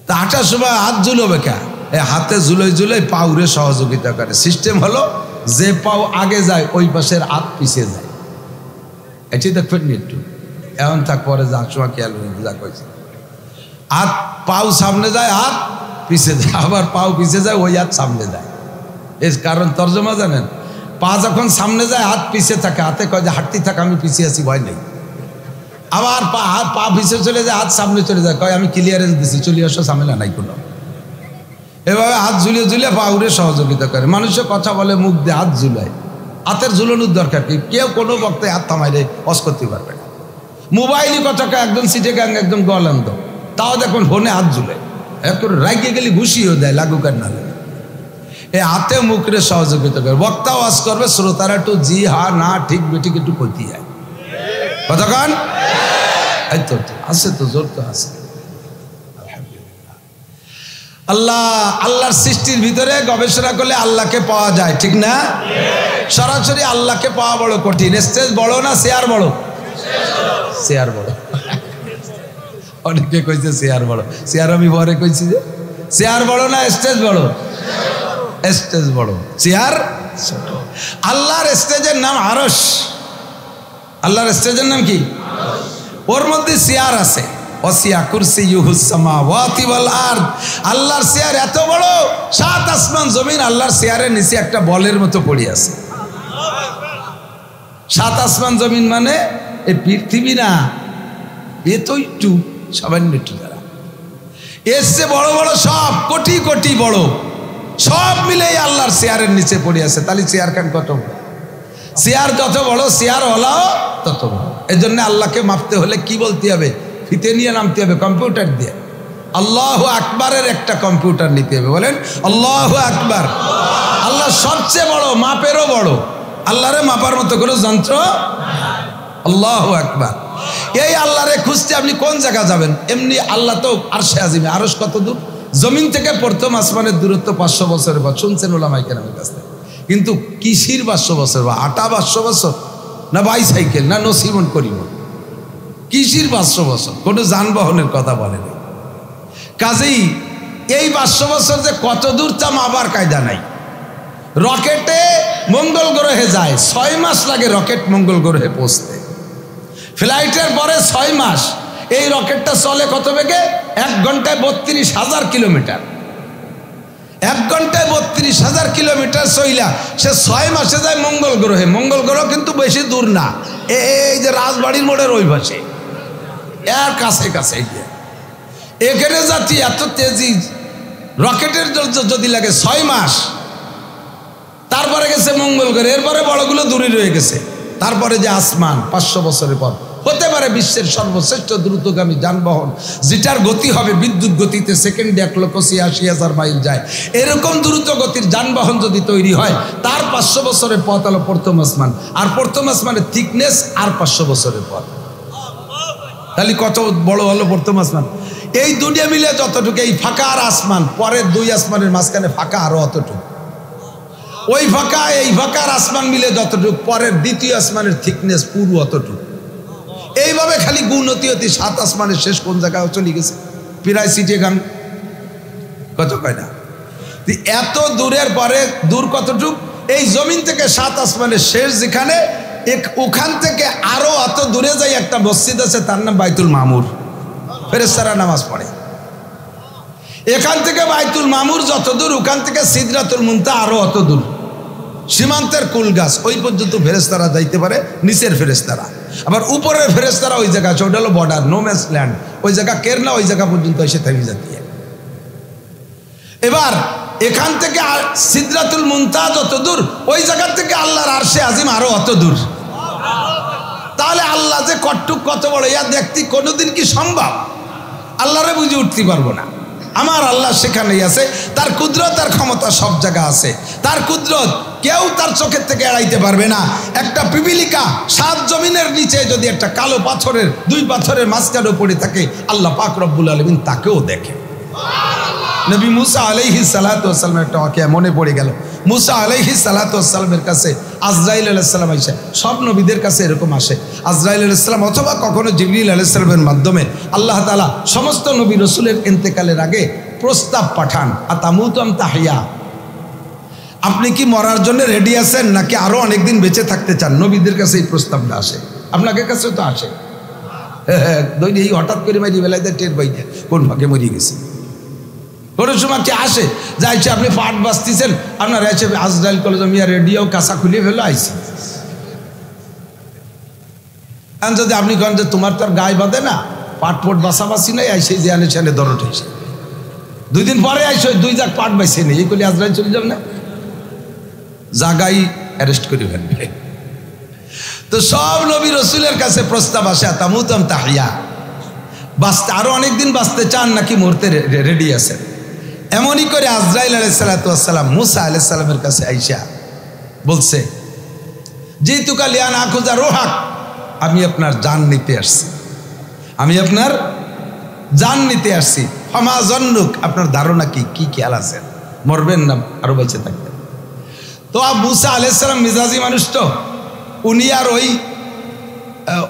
তা আটার সময় হাত ঝুলোবে কে? হাতে ঝুলোই পাউরে সহযোগিতা করে। সিস্টেম হলো যে পাও আগে যায় ওই পাশের হাত পিছিয়ে যায়। এটি দেখবেন একটু এমন থাক পরে যা সময় খেয়াল যা কইছে, হাত পাও সামনে যায় হাত পিছিয়ে যায়, আবার পাও পিছিয়ে যায় ওই হাত সামনে যায়। এর কারণ তর্জমা জানেন? পা যখন সামনে যায় হাত পিছিয়ে থাকে, হাতে কয় যে হাঁটতে থাকে আমি পিছিয়ে আছি ভয় নেই। আবার পা পিছিয়ে চলে যায় হাত সামনে চলে যায়, কয় আমি ক্লিয়ারেন্স দিছি চলে আসো ঝামেলা নাই কোনো। এভাবে হাত ঝুলিয়ে পা উড়ে সহযোগিতা করে। মানুষের কথা বলে মুখ দিয়ে হাত ঝুলায়, হাতের ঝুলানোর দরকার কি? কেউ কোনো বক্তায় হাত থামাইলে অস করতে পারবে না। মোবাইলই কথাটা একজন সিটে গাং একজন গলান্ত, তাও দেখুন ফোনে হাত ঝুলে একটু রাগিয়ে গেলে ঘুষিও দেয়, লাগুক আর না লাগে। এই হাতে মুখরে সহযোগিতা করে। বক্তা ওয়াজ করবে, শ্রোতারা একটু জি হা না ঠিক বেঠিক একটু করতে যায়। কতক্ষণ এই তো আছে, তো জোর তো আছে। আল্লাহর সৃষ্টির ভিতরে গবেষণা করলে আল্লাহকে পাওয়া যায়, ঠিক না? সরাসরি আল্লাহকে পাওয়া বড় কঠিন। স্টেজ বড় না চেয়ার বড়? চেয়ার বড়। অনেকে কইছে চেয়ার বড়, চেয়ার আমি পরে কইছি যে চেয়ার বড় না স্টেজ বড়? স্টেজ বড়, চেয়ার ছোট। আল্লাহর স্টেজের নাম আরশ। আল্লাহর স্টেজের নাম কি? ওর মধ্যে চেয়ার আছে। ওয়াসিয়া কুরসিয়ুহুস সামাওয়াতি ওয়াল আরদ। আল্লাহর চেয়ার এত বড়, 7 আসমান জমিন আল্লাহর চেয়ারের নিচে একটা বলের মতো পড়ে আছে। 7 আসমান জমিন মানে এই পৃথিবী না, এ তো একটু সামান্য একটু যারা এসছে বড় বড় সব কোটি কোটি বড় সব মিলে আল্লাহর চেয়ারের নিচে পড়ে আছে। তাহলে চেয়ার খান কত বড়? চেয়ার যত বড় চেয়ার ওলাও তত বড়। এই জন্য আল্লাহকে মাপতে হলে কি বলতে হবে? ফিতে নিয়ে নামতে হবে, কম্পিউটার দিয়ে। আল্লাহু আকবারের একটা কম্পিউটার নিতে হবে, বলেন আল্লাহু আকবার। আল্লাহ সবচেয়ে বড়, মাপেরও বড়। আল্লাহরে মাপার মতো কোনো যন্ত্র। আল্লাহু আকবার। এই আল্লাহরে খুঁজতে আপনি কোন জায়গা যাবেন? এমনি আল্লাহ তো আরশে আজিমে। আরশ কত দূর? জমিন থেকে প্রথম আসমানের দূরত্ব 500 বছরের পর, শুনছেন ওলামায়ে কেরামের কাছ থেকে। কিন্তু কিসির 500 বছর? বা আটা 500 বছর, না বাইসাইকেল, না নসিবন করিব? কিসির 500 বছর? কোনো যানবাহনের কথা বলেনি। কাজেই এই 500 বছর যে কত দূর তা মাপার কায়দা নাই। রকেটে মঙ্গল গ্রহে যায়, 6 মাস লাগে রকেট মঙ্গল গ্রহে পৌঁছতে। ফ্লাইটের পরে 6 মাস। এই রকেটটা চলে কত বেগে? 1 ঘন্টায় 32,000 কিলোমিটার। 1 ঘন্টায় 32,000 কিলোমিটার চইলা সে 6 মাসে যায় মঙ্গল গ্রহে। মঙ্গল গ্রহ কিন্তু বেশি দূর না, এই যে রাজবাড়ির মোড়ের ওই পাশে, এর কাছে কাছে। এখানে যাচ্ছি এত তেজি রকেটের যদি লাগে 6 মাস, তারপরে গেছে মঙ্গল গ্রহে। এরপরে বড়গুলো দূরে রয়ে গেছে। তারপরে যে আসমান 500 বছরের পর হতে পারে বিশ্বের সর্বশ্রেষ্ঠ দ্রুতগামী যানবাহন, যেটার গতি হবে বিদ্যুৎ গতিতে সেকেন্ডে 1,86,000 মাইল যায়। এরকম দ্রুত গতির যানবাহন যদি তৈরি হয়, তার 500 বছরের পথ হলো প্রথম আসমান। আর প্রথম আসমানের থিকনেস আর 500 বছরের পথ। তাহলে কত বড় হলো প্রথম আসমান? এই দুনিয়া মিলে যতটুকু, এই ফাঁকা আর আসমান, পরের 2 আসমানের মাঝখানে ফাঁকা আরো অতটুকু। ওই ফাঁকা এই ফাঁকার আসমান মিলে যতটুকু, পরের দ্বিতীয় আসমানের থিকনেস পুরো অতটুকু। এইভাবে খালি গুণতি অতি 7 আসমানের শেষ কোন জায়গায় চলে গেছে? প্রায় সিটে গান কত কয় না? এত দূরের পরে দূর কতটুক? এই জমিন থেকে 7 আসমানের শেষ যেখানে, ওখান থেকে আরো অত দূরে যাই একটা মসজিদ আছে, তার নাম বাইতুল মামুর। ফেরেশতারা নামাজ পড়ে। এখান থেকে বাইতুল মামুর যত দূর, ওখান থেকে সিদরাতুল মুনতাহা আরো অত দূর। সীমান্তের কুল গাছ ওই পর্যন্ত ফেরেশতারা যাইতে পারে, নিচের ফেরেশতারা। আবার উপরের ফেরেশতারা ওই জায়গা আছে, ওটা হলো বর্ডার, নো ম্যানস ল্যান্ড। ওই জায়গা কেরলা, ওই জায়গা পর্যন্ত এসে থেমে যাচ্ছে। এবার এখান থেকে সিদরাতুল মুনতাহা যত দূর, ওই জায়গা থেকে আল্লাহর আরশে আজিম আরো অত দূর। তাহলে আল্লাহ যে কটুক কত বড়, ইয়া দেখতে কোনোদিন কি সম্ভব? আল্লাহরে বুঝে উঠতে পারবো না। আমার আল্লাহ সেখানেই আছে, তার কুদরত আর ক্ষমতা সব জায়গা আছে। তার কুদরত কেউ তার চোখের থেকে এড়াইতে পারবে না। একটা পিপিলিকা 7 জমিনের নিচে যদি একটা কালো পাথরের 2 পাথরের মাঝখানে পড়ে থাকে, আল্লাহ পাক রব্বুল আলামিন তাকেও দেখে। নবী মুসা আলাইহিস সালাতু ওয়াস সালামের একটা ওয়াকিয়া মনে পড়ে গেল। মুসা আলাইহিস সালাতু ওয়াস সালামের কাছে আজরাইল আলাইহিস সালাম আসে। সব নবীদের কাছে এরকম আসে। আজরাইল আলাইহিস সালাম অথবা কখনো জিবরিল আলাইহিস সালামের মাধ্যমে আল্লাহ তাআলা সমস্ত নবী রাসূলের ইন্তেকালের আগে প্রস্তাব পাঠান, আতামুতুম তাহিয়া, আপনি কি মরার জন্য রেডি আছেন নাকি আরো অনেকদিন বেঁচে থাকতে চান? নবীদের কাছে এই প্রস্তাবটা আসে, আপনাদের কাছে তো আসে। এই হঠাৎ করে মারি বেলায় টের পাই না কোন ভাগে মরিয়ে গেছে। কোনো সময় কি আসে যাইছে, আপনি পাট বাঁচতেছেন, আপনার এসে আজরাইল কলেজ মিয়া রেডিও কাঁচা খুলিয়ে ফেলো আইসি। যদি আপনি কন যে তোমার তো আর গায়ে বাঁধে না, পাট পোট বাঁচাবাসি নাই, আইসে যে আনে ছেলে দর উঠেছে, 2 দিন পরে আইসো 2 জাগ পাট বাইছে নেই, এই করলে আজরাইল চলে যাবে না, জাগাই অ্যারেস্ট করে ফেলবে। তো সব নবী রসুলের কাছে প্রস্তাব আসে, তামুতম তাহিয়া, বাঁচতে আরো অনেকদিন বাঁচতে চান নাকি মরতে রেডি আছেন? এমনই করে আজরাইল আলাইহিস সালাতু ওয়াস সালাম মুসা আলাইহিস সালামের কাছে আইসা বলছে, যেহেতু কালিয়ান আখুজা রোহাক, আমি আপনার জান নিতে আসছি, আমি আপনার জান নিতে আসছি। ফামা জন্নুক, আপনার ধারণা কি, কি খেয়াল আছে, মরবেন না আরো বেঁচে থাকবেন? তো মুসা আলাইহিস সালাম মিজাজি মানুষ, তো উনি আর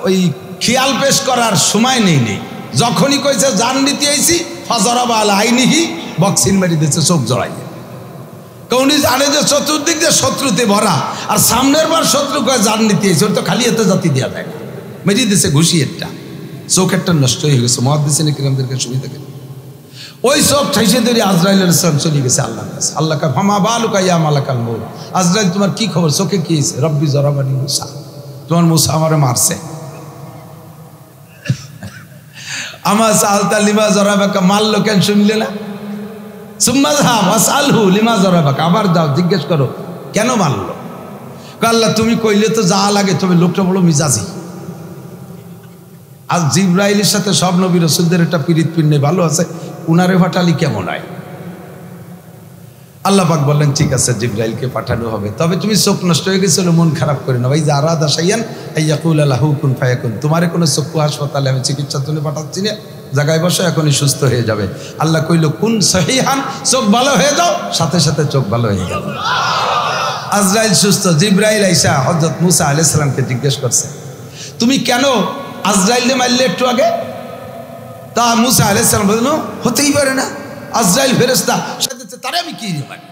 ওই খেয়াল পেশ করার সময় নেই। যখনই কইছে জান নিতে আইছি, ফাজারাবা আলা আইনিহি, বক্সিন মারি দিয়েছে চোখ জড়াই। উনি জানে যে চতুর্দিক দিয়ে শত্রুতে ভরা, আর সামনের বার শত্রু কয়ে জান নিতে আইছে, ওর তো খালি এতে জাতি দেওয়া যায় না, মেরিয়ে দিয়েছে ঘুষিয়েরটা, চোখেরটা নষ্ট হয়ে গেছে। মুহাদ্দিসিন কিরামদেরকে সুবিধা গেল, ওই চোখ ঠাইসে ধরে আজরাইল আলাইহিস সালাম চলে গেছে আল্লাহর কাছে। আল্লাহ কা ফামা বালুকা ইয়া মালাকাল মউত, আজরাইল তোমার কি খবর, চোখে কি হয়েছে? রব্বি জরাবানি মুসা, তোমার মুসা আমারে মারছে। আমার সালতা লিমা জরাবাকা, মারলো কেন শুনলে না? সুম্মা যাহাব ওয়াসআলহু লিমা জরাবাকা, আবার যাও জিজ্ঞেস করো কেন মারলো। আল্লাহ তুমি কইলে তো যা লাগে, তবে লোকটা বড় মিজাজি। আজ জিবরাইলের সাথে সব নবী রাসূলদের একটা পীড়িত পিন্নে ভালো আছে, উনারে ফাটালি কেমন হয়? আল্লাহ পাক বললেন ঠিক আছে জিবরাইলকে পাঠানো হবে, তবে তুমি চোখ নষ্ট হয়ে গেছিল মন খারাপ করে না, ভাই যারা দাসাইয়ান আইয়াকুল লাহু কুন ফায়াকুন, তোমারে কোনো চক্ষু হাসপাতালে আমি চিকিৎসার জন্য পাঠাচ্ছি না, জায়গায় বসো, এখনই সুস্থ হয়ে যাবে। আল্লাহ কইল কুন সহিহান, চোখ ভালো হয়ে যাও, সাথে সাথে চোখ ভালো হয়ে গেল। আজরাইল সুস্থ। জিবরাইল আইসা হযরত মুসা আলাইহিস সালামকে জিজ্ঞেস করছে, তুমি কেন আজরাইলকে মারলে একটু আগে? তা মুসা আলাইহিস সালাম বললেন, হতেই পারে না, আজরাইল ফেরেশতা, সাথে তারে আমি কি মারি?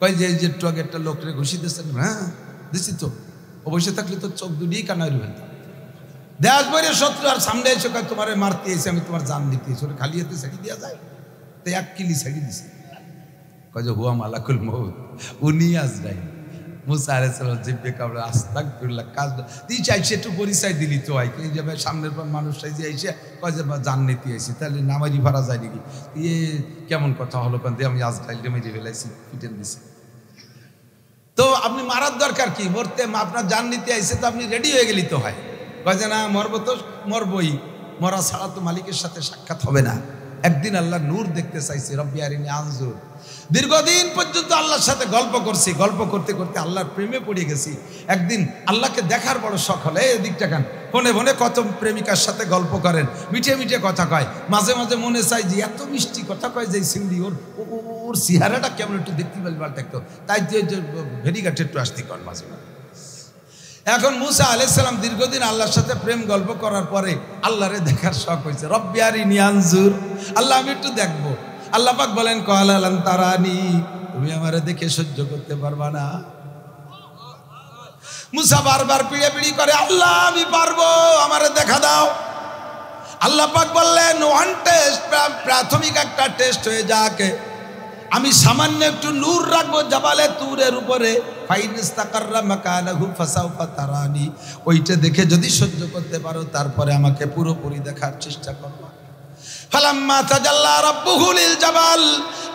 কই যে একটু আগে একটা লোকরে ঘুষি দিয়েছেন, হ্যাঁ দিছি তো, অবশ্যই থাকলে তো চোখ দুটিই কানা হয়ে ফেলতাম। দেখ বলে শত্রু আর সামনে এসে তোমার মারতে এসে আমি তোমার জান দিতে এসে, ওটা খালি হাতে ছাড়ি দেওয়া যায়? তো 1 কিলি ছাড়ি দিছে। কয় যে হুয়া মালাকুল মউত, উনি আজরাইল। মুসা আলাইহিস সালাম জিব্বে কামড়ে আস্তাগফিরুল্লাহ, কাজ তুই চাইছে একটু পরিচয় দিলি তো হয়, এই যাবে সামনের পর মানুষটাই যে আইসে কয় যে জান নিতে আইসি, তাহলে নামাজি ভাড়া যায় নাকি? কেমন কথা হলো, কারণ আমি আজরাইলকে মেরে ফেলাইছি, পিটেন দিছি। তো আপনি মারার দরকার কি, মরতে আপনার জান নিতে আইসে তো আপনি রেডি হয়ে গেলি তো হয়। কয় যে না মরবো তো মরবই, মরা ছাড়া তো মালিকের সাথে সাক্ষাৎ হবে না। একদিন আল্লাহ নূর দেখতে চাইছে, রব্বি আরিনি আনজুর। দীর্ঘদিন পর্যন্ত আল্লাহর সাথে গল্প করছি, গল্প করতে করতে আল্লাহর প্রেমে পড়ে গেছি। একদিন আল্লাহকে দেখার বড় শখ হলে, এদিকটা কেন ফোনে ফোনে কত প্রেমিকার সাথে গল্প করেন, মিঠে মিঠে কথা কয়, মাঝে মাঝে মনে চাই যে এত মিষ্টি কথা কয় যে সিংড়ি, ওর চেহারাটা কেমন একটু দেখতে পারবার থাকতো, তাই ভেরিঘাটে একটু আসতে কর মাঝে মাঝে। এখন মুসা আলাইহিস সালাম দীর্ঘদিন আল্লাহর সাথে প্রেম গল্প করার পরে আল্লাহরে দেখার শখ হয়েছে। রব্বি আরিনি আনজুর, আল্লাহ আমি একটু দেখবো। আল্লাহ পাক বলেন ক্বালা লান তারানি, তুমি আমারে দেখে সহ্য করতে পারবা না। মুসা বারবার পিড়ে পিড়ি করে, আল্লাহ আমি পারবো, আমারে দেখা দাও। আল্লাহ পাক বললেন ওয়ান টেস্ট, প্রাথমিক একটা টেস্ট হয়ে যাকে, আমি সামান্য একটু নূর রাখবো জাবালে তুরের উপরে, ফাইনিস্তাকাররা মাকানাহু ফাসাউফা তারানি, ওইটা দেখে যদি সহ্য করতে পারো তারপরে আমাকে পুরোপুরি দেখার চেষ্টা করো। ফালাম্মা তাজাল্লা রাব্বুহু লিল জাবাল,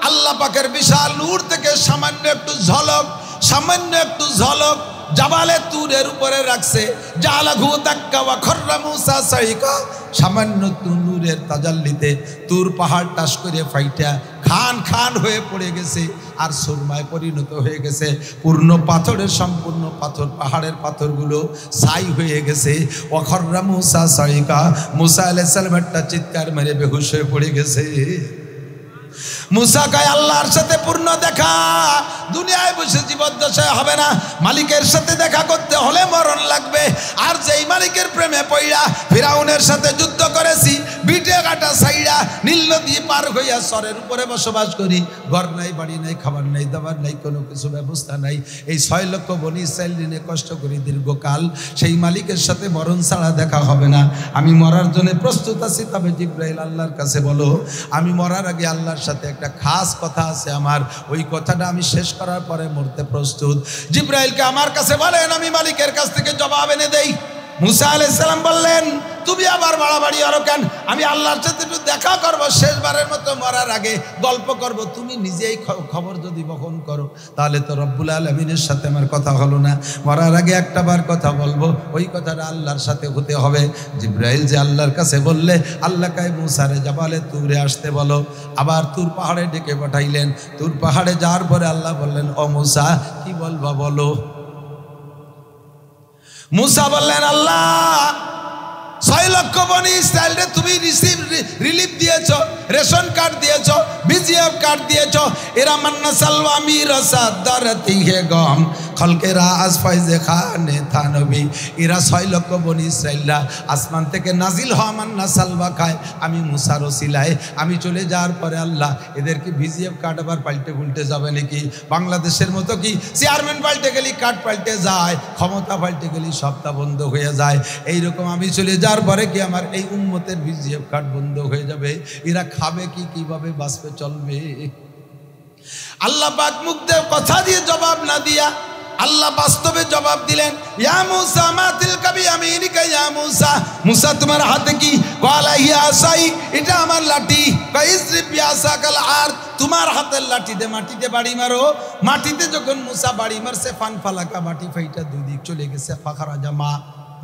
আল্লাহ পাকের বিশাল নূর থেকে সামান্য একটু ঝলক জাবালে তুরের উপরে রাখছে। জালাহু দাক্কা ওয়া খাররা মুসা সাইকা, সামান্য একটু নূর নূরের তাজাল্লিতে তুর পাহাড় টাস করে ফাইটা খান খান হয়ে পড়ে গেছে আর সুরমায় পরিণত হয়ে গেছে। পূর্ণ পাথরের সম্পূর্ণ পাথর, পাহাড়ের পাথরগুলো ছাই হয়ে গেছে। ওয়াখররা মুসা সাইকা, মুসা আলাইহিস সালাম একটা চিৎকার মেরে বেহুশ হয়ে পড়ে গেছে। মুসা কয় আল্লাহর সাথে পূর্ণ দেখা দুনিয়ায় বসে জীবদ্দশায় হবে না, মালিকের সাথে দেখা করতে হলে মরণ লাগবে। আর যেই মালিকের প্রেমে পইড়া ফিরাউনের সাথে যুদ্ধ করেছি, বিটে কাটা সাইড়া নীল নদী পার হইয়া সরের উপরে বসবাস করি, ঘর নাই, বাড়ি নাই, খাবার নাই, দাবার নাই, কোনো কিছু ব্যবস্থা নাই, এই 6 লক্ষ বনি ইসরাইল নিয়ে কষ্ট করি দীর্ঘকাল, সেই মালিকের সাথে মরণ ছাড়া দেখা হবে না। আমি মরার জন্য প্রস্তুত আছি। তবে জিব্রাইল আল্লাহর কাছে বলো, আমি মরার আগে আল্লাহর সাথে একটা খাস কথা আছে আমার, ওই কথাটা আমি শেষ করার পরে মরতে প্রস্তুত। জিব্রাইলকে আমার কাছে বলেন, আমি মালিকের কাছ থেকে জবাব এনে দেই। মুসা আলাইহিস সালাম বললেন, তুমি আবার বাড়াবাড়ি আরো কেন? আমি আল্লাহর সাথে একটু দেখা করবো, শেষবারের মতো মরার আগে গল্প করব। তুমি নিজেই খবর যদি বহন করো তাহলে তো রব্বুল আলামিনের সাথে আমার কথা হলো না। মরার আগে একটা বার কথা বলবো, ওই কথাটা আল্লাহর সাথে হতে হবে। জিব্রাইল যে আল্লাহর কাছে বললে, আল্লাহ কায় মুসারে জাবালে তুরে আসতে বলো। আবার তুর পাহাড়ে ডেকে পাঠাইলেন। তুর পাহাড়ে যাওয়ার পরে আল্লাহ বললেন, ও মুসা কি বলবা বলো। মুসা বললেন, আল্লাহ 6 লক্ষ বনি ইসরায়েলরে তুমি রিলিফ দিয়েছ, রেশন কার্ড দিয়েছ, বিজিএফ কার্ড দিয়েছ। এরা মান্না সালওয়া মিরাসা দারতি হে গম খলকে রাজ ফয়জে খানে থানবি। এরা 6 লক্ষ বনি ইসরায়েলরা আসমান থেকে নাজিল হওয়া মান্না সালওয়া খায়। আমি মুসার ওসিলায় আমি চলে যাওয়ার পরে আল্লাহ এদেরকে বিজিএফ কার্ড আবার পাল্টে যাবে নাকি? বাংলাদেশের মতো কি চেয়ারম্যান পাল্টে গেলি কার্ড পাল্টে যায়, ক্ষমতা পাল্টে গেলি সবটা বন্ধ হয়ে যায়? এইরকম আমি চলে যাওয়ার পরে কি আমার এই উম্মতের বিজিএফ কার্ড বন্ধ হয়ে যাবে? এরা খাবে কি, কিভাবে বাঁচবে, চলবে? আল্লাহ পাক মুখ দিয়ে কথা দিয়ে জবাব না দিয়া আল্লাহ বাস্তবে জবাব দিলেন, ইয়া মুসা মা তিলকা বিয়ামিনিকা ইয়া মুসা। মুসা তোমার হাতে কি? ক্বালা হিয়া আসাই, এটা আমার লাঠি। কাইসরিব বিআসাকাল আর, তোমার হাতের লাঠিতে মাটিতে বাড়ি মারো। মাটিতে যখন মুসা বাড়ি মারছে, ফানফালাকা, মাটি ফাইটা দুই দিক চলে গেছে। ফাখারাজা মা,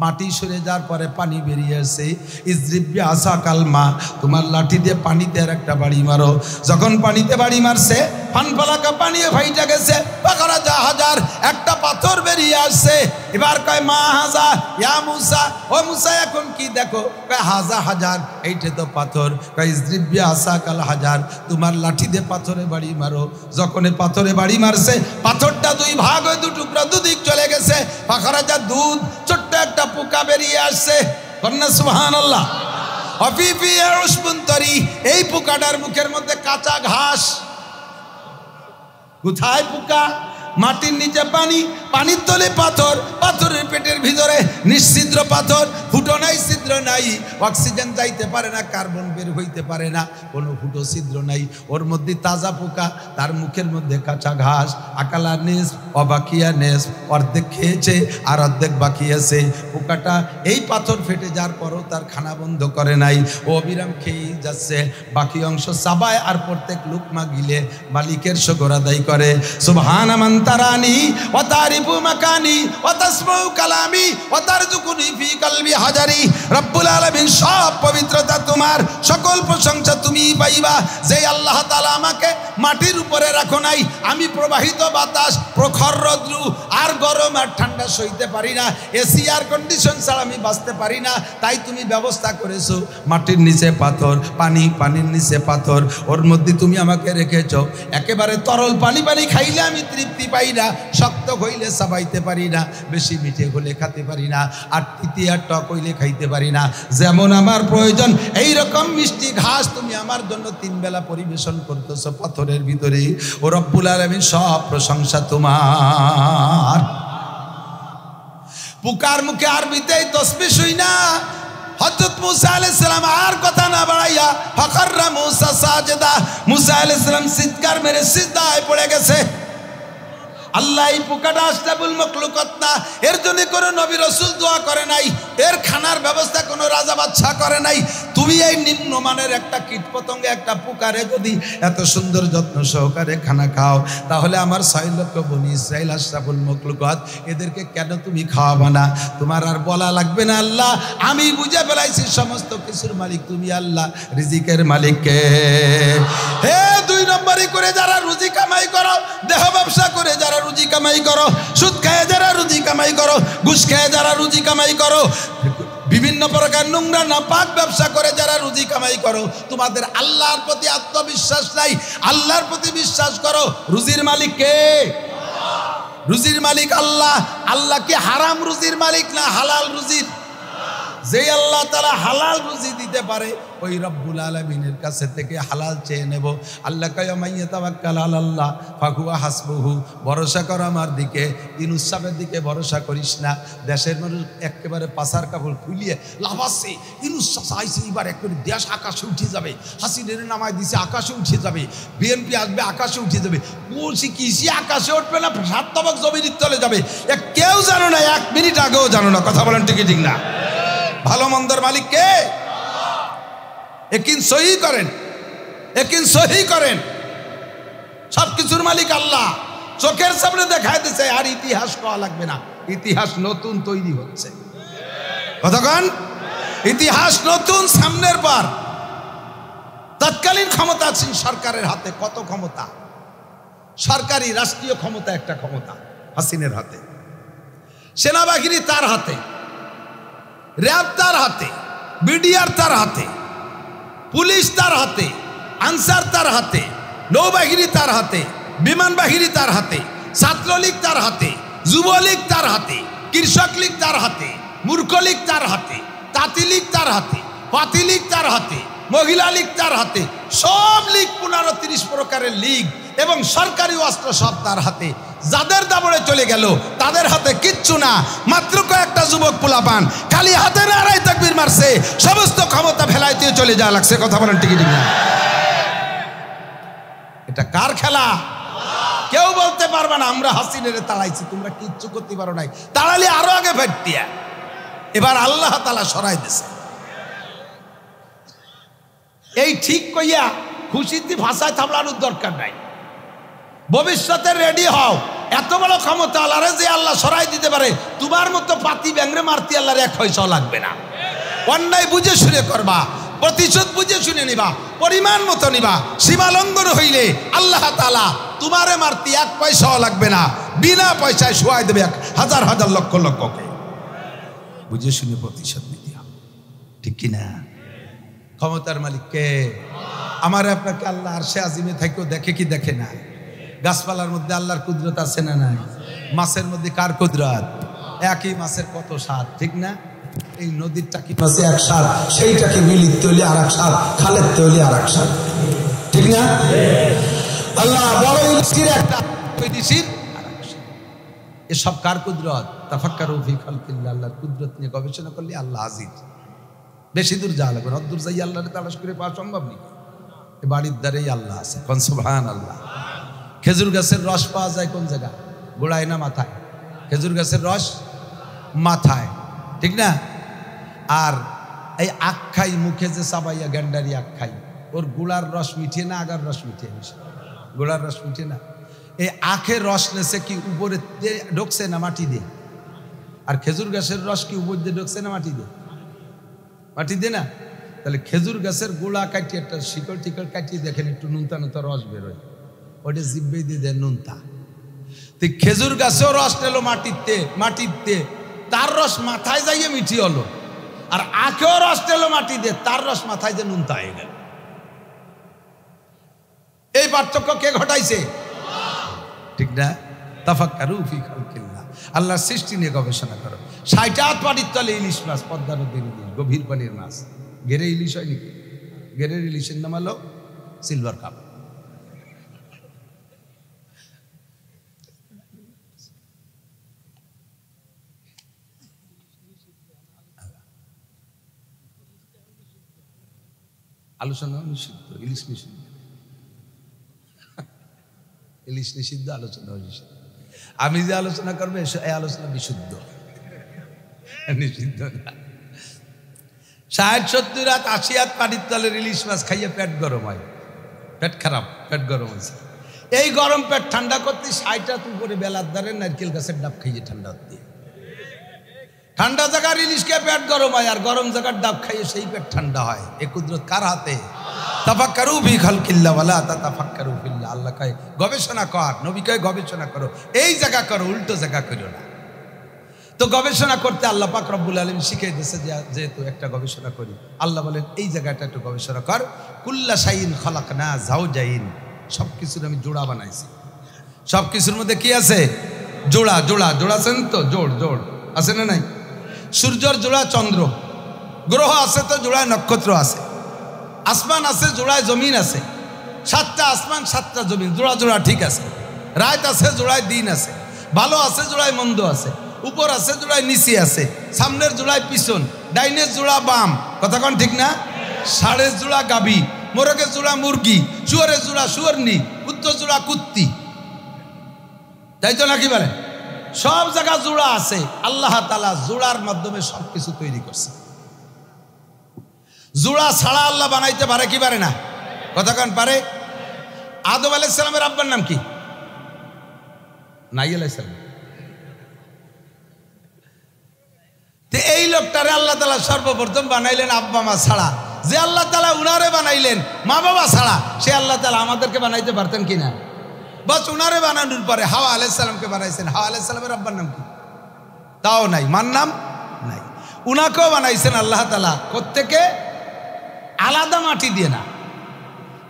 মাটি সরে যাওয়ার পরে পানি বেরিয়ে আসে। ইজরিব বিআসাকাল মা, তোমার লাঠি দিয়ে পানিতে আর একটা বাড়ি মারো। যখন পানিতে বাড়ি মারছে, ফানফালাকা পানি ফাইটা গেছে। ফাখারাজা হাজার, একটা পাথর বেরিয়ে আসছে। এবার কয় মা হাজা ইয়া মুসা, ও মুসা এখন কি দেখো? কয় হাজা হাজার, এইটা তো পাথর। কয় ইজরিব বিআসাকাল হাজার, তোমার লাঠি দিয়ে পাথরে বাড়ি মারো। যখন পাথরে বাড়ি মারছে, পাথরটা দুই ভাগ হয়ে দু টুকরা দুদিক চলে গেছে। ফাখারাজা দুধ, ছোট্ট একটা পোকা বেরিয়ে আসছে। কন্যা সুবহানাল্লাহ। অফিফি উসবুন্তরি, এই পোকাটার মুখের মধ্যে কাঁচা ঘাস। কোথায় পোকা? মাটির নিচে পানি, পানির তলে পাথর, পাথরের পেটের ভিতরে নিশ্ছিদ্র পাথর, ফুটো নাই, ছিদ্র নাই, অক্সিজেন যাইতে পারে না, কার্বন বের হইতে পারে না, কোনো ফুটো ছিদ্র নাই। ওর মধ্যে তাজা পোকা, তার মুখের মধ্যে কাঁচা ঘাস। আকালা নেস অবাকিয়া নেস, অর্ধেক খেয়েছে আর অর্ধেক বাকি আছে। পোকাটা এই পাথর ফেটে যাওয়ার পরও তার খানা বন্ধ করে নাই, ও অবিরাম খেয়েই যাচ্ছে। বাকি অংশ চাবায় আর প্রত্যেক লুকমা গিলে মালিকের শুকর আদায় করে। সুবহানা মান তারানি ওয়া তারিফু মাকানি ওয়া তাসমাউ কালামি ওয়া তারজুকুনি ফি কলবি হাজারি। রব্বুল আলামিন, সব পবিত্রতা তোমার, সকল প্রশংসা তুমি পাইবা। যে আল্লাহ তাআলা আমাকে মাটির উপরে রাখো নাই, আমি প্রবাহিত বাতাস, প্রখর রৌদ্র আর গরম আর ঠান্ডা সইতে পারি না, এসি আর কন্ডিশন ছাড়া আমি বাঁচতে পারি না, তাই তুমি ব্যবস্থা করেছো মাটির নিচে পাথর, পানি, পানির নিচে পাথর, ওর মধ্যে তুমি আমাকে রেখেছো। একেবারে তরল পানি পানি খাইলে আমি তৃপ্তি পাই না, শক্ত হইলে চাবাইতে পারি না, বেশি মিঠে হলে খেতে পারি না, আর তিতি আর টক হইলে খাইতে পারি না। যেমন আমার প্রয়োজন এই রকম মিষ্টি ঘাস তুমি আমার জন্য 3 বেলা পরিবেশন করতেছো পাথরের ভিতরে। ও রব্বুল আলামিন, সব প্রশংসা তোমার। পুকার মুখে আরবিতেই তসবিহ শুই না। হযরত মুসা আলাইহিস সালাম আর কথা না বাড়াইয়া ফাকাররা মুসা সাজদা, মুসা আলাইহিস সালাম চিৎকার মেরে সিজদায় পড়ে গেছে। আল্লাহ এই পোকাটা আশরাফুল মাখলুকাত না, এর জন্য কোনো নবী রাসূল দোয়া করে নাই, এর খানার ব্যবস্থা কোনো রাজা বাদশা করে নাই। তুমি এই নিম্নমানের একটা কীটপতঙ্গে, একটা পোকারে যদি এত সুন্দর যত্ন সহকারে খানা খাও, তাহলে আমার 6 লক্ষ বনি ইসরাইল আশরাফুল মাখলুকাত এদেরকে কেন তুমি খাওয়াবা না? তোমার আর বলা লাগবে না আল্লাহ, আমি বুঝে ফেলাইছি সমস্ত কিছুর মালিক তুমি আল্লাহ, রিজিকের মালিক কে? হে 2 নম্বরই করে যারা রুজি কামাই করো, দেহ ব্যবসা করে যারা রুজি কামাই করো, সুদ খেয়ে যারা রুজি কামাই করো, ঘুষ খেয়ে যারা রুজি কামাই করো, বিভিন্ন প্রকার নোংরা নাপাক ব্যবসা করে যারা রুজি কামাই করো, তোমাদের আল্লাহর প্রতি আত্মবিশ্বাস নাই। আল্লাহর প্রতি বিশ্বাস করো। রুজির মালিক কে? রুজির মালিক আল্লাহ। আল্লাহ কি হারাম রুজির মালিক না হালাল রুজির? যে আল্লাহ তাআলা হালাল রুজি দিতে পারে, ওই রব্বুল আলামিনের কাছে থেকে হালাল চেয়ে নেব। আল্লাহ কয় মাইয়া তাওয়াক্কাল আলাল্লাহ ফাহুয়া হাসবুহু, ভরসা কর আমার দিকে, ইউনূস সাহেবের দিকে ভরসা করিস না। দেশের মানুষ একেবারে পাছার কাপড় খুলিয়ে লাফাচ্ছে, ইউনূস চাইছে এবার একেবারে দেশ আকাশে উঠে যাবে, হাসিনের নামায় দিছে আকাশে উঠে যাবে, বিএনপি আসবে আকাশে উঠে যাবে। বলছি কিসি আকাশে উঠবে না 7 তবক জমির তলে যাবে, কেউ জানো না, 1 মিনিট আগেও জানো না। কথা বলেন ঠিক ঠিক না? ভালো মন্দের মালিক কে? একিন সহি করেন, একিন সহি করেন। সবকিছুর মালিক আল্লাহ। চোখের সামনে দেখায় দিচ্ছে, আর ইতিহাস কওয়া লাগবে না, ইতিহাস নতুন তৈরি হচ্ছে। কতক্ষণ? ইতিহাস নতুন সামনের পর। তৎকালীন ক্ষমতাসীন সরকারের হাতে কত ক্ষমতা, সরকারি রাষ্ট্রীয় ক্ষমতা একটা ক্ষমতা হাসিনের হাতে, সেনাবাহিনী তার হাতে, র্যাব তার হাতে, বিডিআর তার হাতে, পুলিশ তার হাতে, আনসার তার হাতে, নৌবাহিনী তার হাতে, বিমান বাহিনী তার হাতে, ছাত্রলীগ তার হাতে, যুবলীগ তার হাতে, কৃষক লীগ তার হাতে, মূর্খলীগ তার হাতে, তাঁতিলীগ তার হাতে, পাতিলীগ তার হাতে, মহিলা লীগ তার হাতে, সব লীগ 15-30 প্রকারের লীগ এবং সরকারি অস্ত্র সব তার হাতে। যাদের দাবড়ে চলে গেল তাদের হাতে কিচ্ছু না, মাত্র কয়েকটা যুবক পোলাপান খালি হাতে নারাই তাকবীর মারছে, সমস্ত ক্ষমতা ফেলাইতে চলে যাওয়া লাগছে। কথা বলেন ঠিক ঠিক না? এটা কার খেলা? কেউ বলতে পারবে না আমরা হাসিনের তাড়াইছি, তোমরা কিচ্ছু করতে পারো নাই, তাড়ালে আরো আগে ফেরতিয়া। এবার আল্লাহ তাআলা সরাই দিছে। এই ঠিক কইয়া খুশিতে ভাষায় থামলানোর দরকার নাই। ভবিষ্যতে রেডি হও, এত বড় ক্ষমতা আল্লাহরে যে আল্লাহ সরাই দিতে পারে, তোমার মতো পাতি ব্যাংরে মারতে আল্লাহর 1 পয়সাও লাগবে না। অন্যায় বুঝে শুনে করবা, প্রতিশোধ বুঝে শুনে নিবা, পরিমাণ মতো নিবা। সীমা লঙ্ঘন হইলে আল্লাহ তাআলা তোমারে মারতে 1 পয়সাও লাগবে না, বিনা পয়সায় শোয়াই দেবে 1000 লক্ষ লক্ষকে। বুঝে শুনে প্রতিশোধ নিতে হবে, ঠিক কিনা? ক্ষমতার মালিক কে? আমার আপনাকে আল্লাহ আরশে আজিমে থেকেও দেখে কি দেখে না? গাছপালার মধ্যে আল্লাহর কুদরত আছে না নাই? মাছের মধ্যে কার কুদরত? একই মাছের কত স্বাদ, ঠিক না? এই নদীর টাকি মাছে এক স্বাদ, সেই টাকি মিলিত তৈলি আর এক স্বাদ, খালের তৈলি আর এক স্বাদ, ঠিক না? আল্লাহ বড় ইলিশের একটা ইলিশের এসব কার কুদরত? তাফাক্কারু ফি খালকিল্লাহ, আল্লাহর কুদরত নিয়ে গবেষণা করলে আল্লাহ আজিজ। বেশি দূর যাওয়া লাগবে, অদূর যাই আল্লাহরে তালাশ করে পাওয়া সম্ভব নেই। বাড়ির দ্বারেই আল্লাহ আছে, কোন সুবহানাল্লাহ। খেজুর গাছের রস পাওয়া যায় কোন জায়গা? গোড়ায় না মাথায়? খেজুর গাছের রস মাথায়, ঠিক না? আর এই আখ খাই মুখে যে চাবাইয়া গ্যান্ডারি আখ খাই, ওর গোড়ার রস মিঠিয়ে না আগার রস মিঠিয়ে? গোড়ার রস মিঠিয়ে না। এই আখের রস নেছে কি উপরে ঢুকছে না মাটি দিয়ে? আর খেজুর গাছের রস কি উপর দিয়ে ঢুকছে না মাটি দিয়ে? মাটি দিয়ে না। তাহলে খেজুর গাছের গোড়া কাটিয়ে একটা শিকড় টিকড় কাটিয়ে দেখেন একটু নুনতা নুনতা রস বেরোয়, ওটা জিব্বে দিয়ে দেয় নুনতা। তো খেজুর গাছেও রস নিল মাটিতে, তার রস মাথায় যাইয়ে মিঠি হলো। আর আখেও রস নিল মাটি দিয়ে, তার রস মাথায় যে নুনতা হয়ে গেল। এই পার্থক্য কে ঘটাইছে? ঠিক না? তাফাক্কারু ফি খালকিল্লাহ, আল্লাহর সৃষ্টি নিয়ে গবেষণা করো। 60 হাত পানির তলে ইলিশ মাছ, পদ্মা নদীর ইলিশ, গভীর পানির মাছ। গেরে ইলিশ হয় নাকি? গেরের ইলিশের নাম হলো সিলভার কাপ। আলোচনা নিষিদ্ধ, ইলিশ নিষিদ্ধ, ইলিশ নিষিদ্ধ, আলোচনা নিষিদ্ধ। আমি যে আলোচনা করবো এই আলোচনা বিশুদ্ধ, নিষিদ্ধ না। 60-70 হাত 80 হাত পানির তলের ইলিশ মাছ খাইয়ে পেট গরম হয়, পেট খারাপ, পেট গরম হয়েছে। এই গরম পেট ঠান্ডা করতে 60 হাত উপরে বেলার দ্বারে নারকেল গাছের ডাব খাইয়ে ঠান্ডা হতে। ঠান্ডা জায়গার ইলিশকে পেট গরম হয়, আর গরম জায়গার ডাব খাইয়ে সেই পেট ঠান্ডা হয়। এ কুদরত কার হাতে? তাফাক্কারু ফি খালকিল্লাহ ওয়ালা তাতাফাক্কারু ফিল্লাহ। আল্লাহ কয় গবেষণা কর, নবী কয় গবেষণা করো, এই জায়গা করো, উল্টো জায়গা করো না। তো গবেষণা করতে আল্লাহ পাক রব্বুল আলামিন শিখিয়ে দিয়েছে, যেহেতু একটা গবেষণা করি, আল্লাহ বলেন এই জায়গাটা একটু গবেষণা কর। কুল্লা শাইইন খালাকনা যাওজাইন, সব কিছুর আমি জোড়া বানাইছি। সব কিছুর মধ্যে কি আছে? জোড়া। জোড়া আছেন তো? জোড় আছে না নাই? সূর্যর জোড়া চন্দ্র, গ্রহ আছে তো জোড়ায় নক্ষত্র আছে, আসমান আছে জোড়ায় জমিন আছে, 7টা আসমান 7টা জমিন, জোড়া ঠিক আছে। রাত আছে জোড়ায় দিন আছে, ভালো আছে জোড়ায় মন্দ আছে, উপর আছে জোড়ায় নিচে আছে, সামনের জোড়ায় পিছন, ডাইনের জোড়া বাম, কথা কোন ঠিক না? ষাঁড়ের জোড়া গাভী, মোরগের জোড়া মুরগি, শুয়োরের জোড়া শুয়োরনি, কুত্তর জোড়া কুত্তি, তাই তো নাকি বলে? সব জায়গা জোড়া আছে। আল্লাহ তাআলা জোড়ার মাধ্যমে সবকিছু তৈরি করছে। জোড়া ছাড়া আল্লাহ বানাইতে পারে কি পারে না? কথা কোন পারে? আদম আলাইহিস সালামের আব্বার নাম কি? নাই আলাইহিস সালাম। এই লোকটারে আল্লাহ তাআলা সর্বপ্রথম বানাইলেন আব্বা মা ছাড়া। যে আল্লাহ তাআলা উনারে বানাইলেন মা বাবা ছাড়া, সে আল্লাহ তাআলা আমাদেরকে বানাইতে পারতেন কিনা? বাস উনারে বানানোর পরে হাওয়া আলাইহিস সালামকে বানাইছেন। হাওয়া আলাইহিস সালামের আব্বার নাম কি? তাও নাই, মার নাম নাই। উনাকেও বানাইছেন আল্লাহ তাআলা কোত্থেকে? আলাদা মাটি দিয়ে না।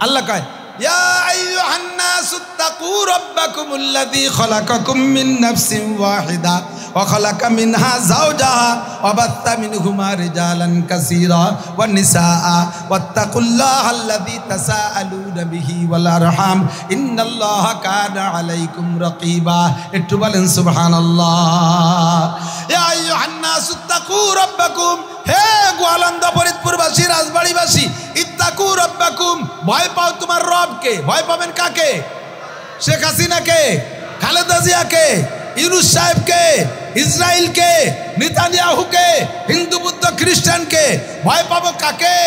আল্লাহ কয় ইয়া আইয়ুহান নাসুত্তাকু রাব্বাকুমুল্লাযী খালাকাকুম মিন নাফসিন ওয়াহিদা ওয়া খালাকা মিনহা যাওজাহা ওয়া বাত্তা মিনহুমা রিজালান কাসীরা ওয়ান নিসাআ ওয়াত্তাকুল্লাহাল্লাযী তাসাআলুনা বিহি ওয়াল আরহাম ইন্নাল্লাহা কানা আলাইকুম রাকীবা। একটু বলেন সুবহানাল্লাহ। ইয়া আইয়ুহান নাসুত্তাকু রাব্বাকুম, হে গোয়ালন্দা ফরিদপুরবাসী, রাজবাড়িবাসী, ইত্তাকু রাব্বাকুম, ভয় পাও তোমার রবকে। ভয় পাবেন কাকে? শেখ হাসিনাকে, খালেদা জিয়াকে, ইউনূস সাহেবকে, ইসরায়েলকে, নেতানিয়াহুকে, হিন্দু বুদ্ধ খ্রিস্টানকে। ভয় পাবো কাকে?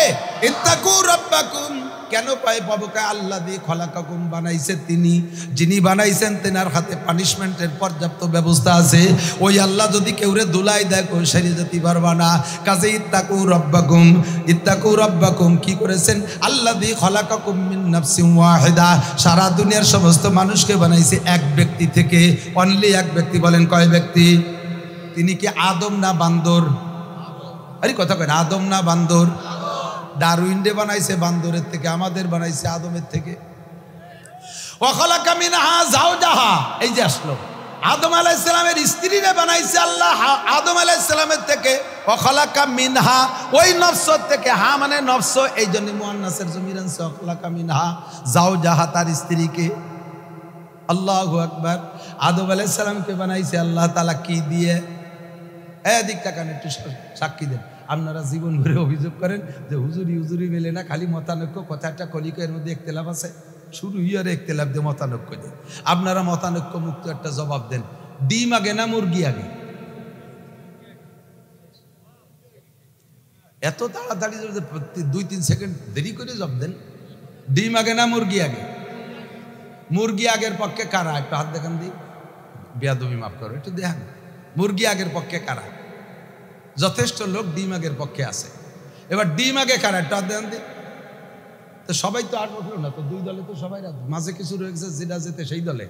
ইত্তাকু রাব্বাকুম। কেন ভয় পাবো? আল্লাযী খালাকাকুম, বানাইছে তিনি, যিনি বানাইছেন তেনার হাতে পানিশমেন্টের পর্যাপ্ত ব্যবস্থা আছে। ওই আল্লাহ যদি কেউরে দুলাই দেয় কেউ সেরে যেতে পারবা না। কাজে ইত্তাকু রাব্বাকুম কি করেছেন? আল্লাযী খালাকাকুম মিন নাফসিন ওয়াহিদা, সারা দুনিয়ার সমস্ত মানুষকে বানাইছে এক ব্যক্তি থেকে, অনলি এক ব্যক্তি। বলেন কয় ব্যক্তি? তিনি কি আদম না বান্দর? আরে কথা কয়, আদম না বান্দর? ডারউইনরে বানাইছে বান্দরের থেকে, আমাদের বানাইছে আদমের থেকে। ওয়া খালাকা মিনহা যাওজাহা, এই যে আসলো আদম আলাইহিস সালামের স্ত্রীরে বানাইছে আল্লাহ আদম আলাইহিস সালামের থেকে। ওয়া খালাকা মিনহা, ওই নফস থেকে, হা মানে নফস, এই জন্য মুআন্নাসের জমির আনছে। ওয়া খালাকা মিনহা যাওজাহা, তার স্ত্রীকে। আল্লাহু আকবার। আদম আলাইহিস সালামকে বানাইছে আল্লাহ তাআলা কি দিয়ে? এদিক তাকান, একটু সাক্ষী দেন। আপনারা জীবন ভরে অভিযোগ করেন যে হুজুরি মেলে না, খালি মতানৈক্য, কথাটা কলিকের মধ্যে একতেলাফ আছে, শুরু ইয়ারে একতেলাফ দিয়ে মতানৈক্য দেন। আপনারা মতানৈক্য মুক্ত একটা জবাব দেন। ডিম আগে না মুরগি আগে? এত তাড়াতাড়ি 2-3 সেকেন্ড দেরি করে জবাব দেন। ডিম আগে না মুরগি আগে? মুরগি আগের পক্ষে কারা? একটু হাত দেখান দিই, বেয়াদবি মাফ করো, একটু দেখান। মুরগি আগের পক্ষে কারা? যথেষ্ট লোক ডিম আগের পক্ষে আছে। এবার ডিম আগে কারা? একটু হাত দেখান দিই। তো সবাই তো আর উঠলো না তো, 2 দলে তো সবাই, মাঝে কিছু রয়েছে যেটা যেতে সেই দলে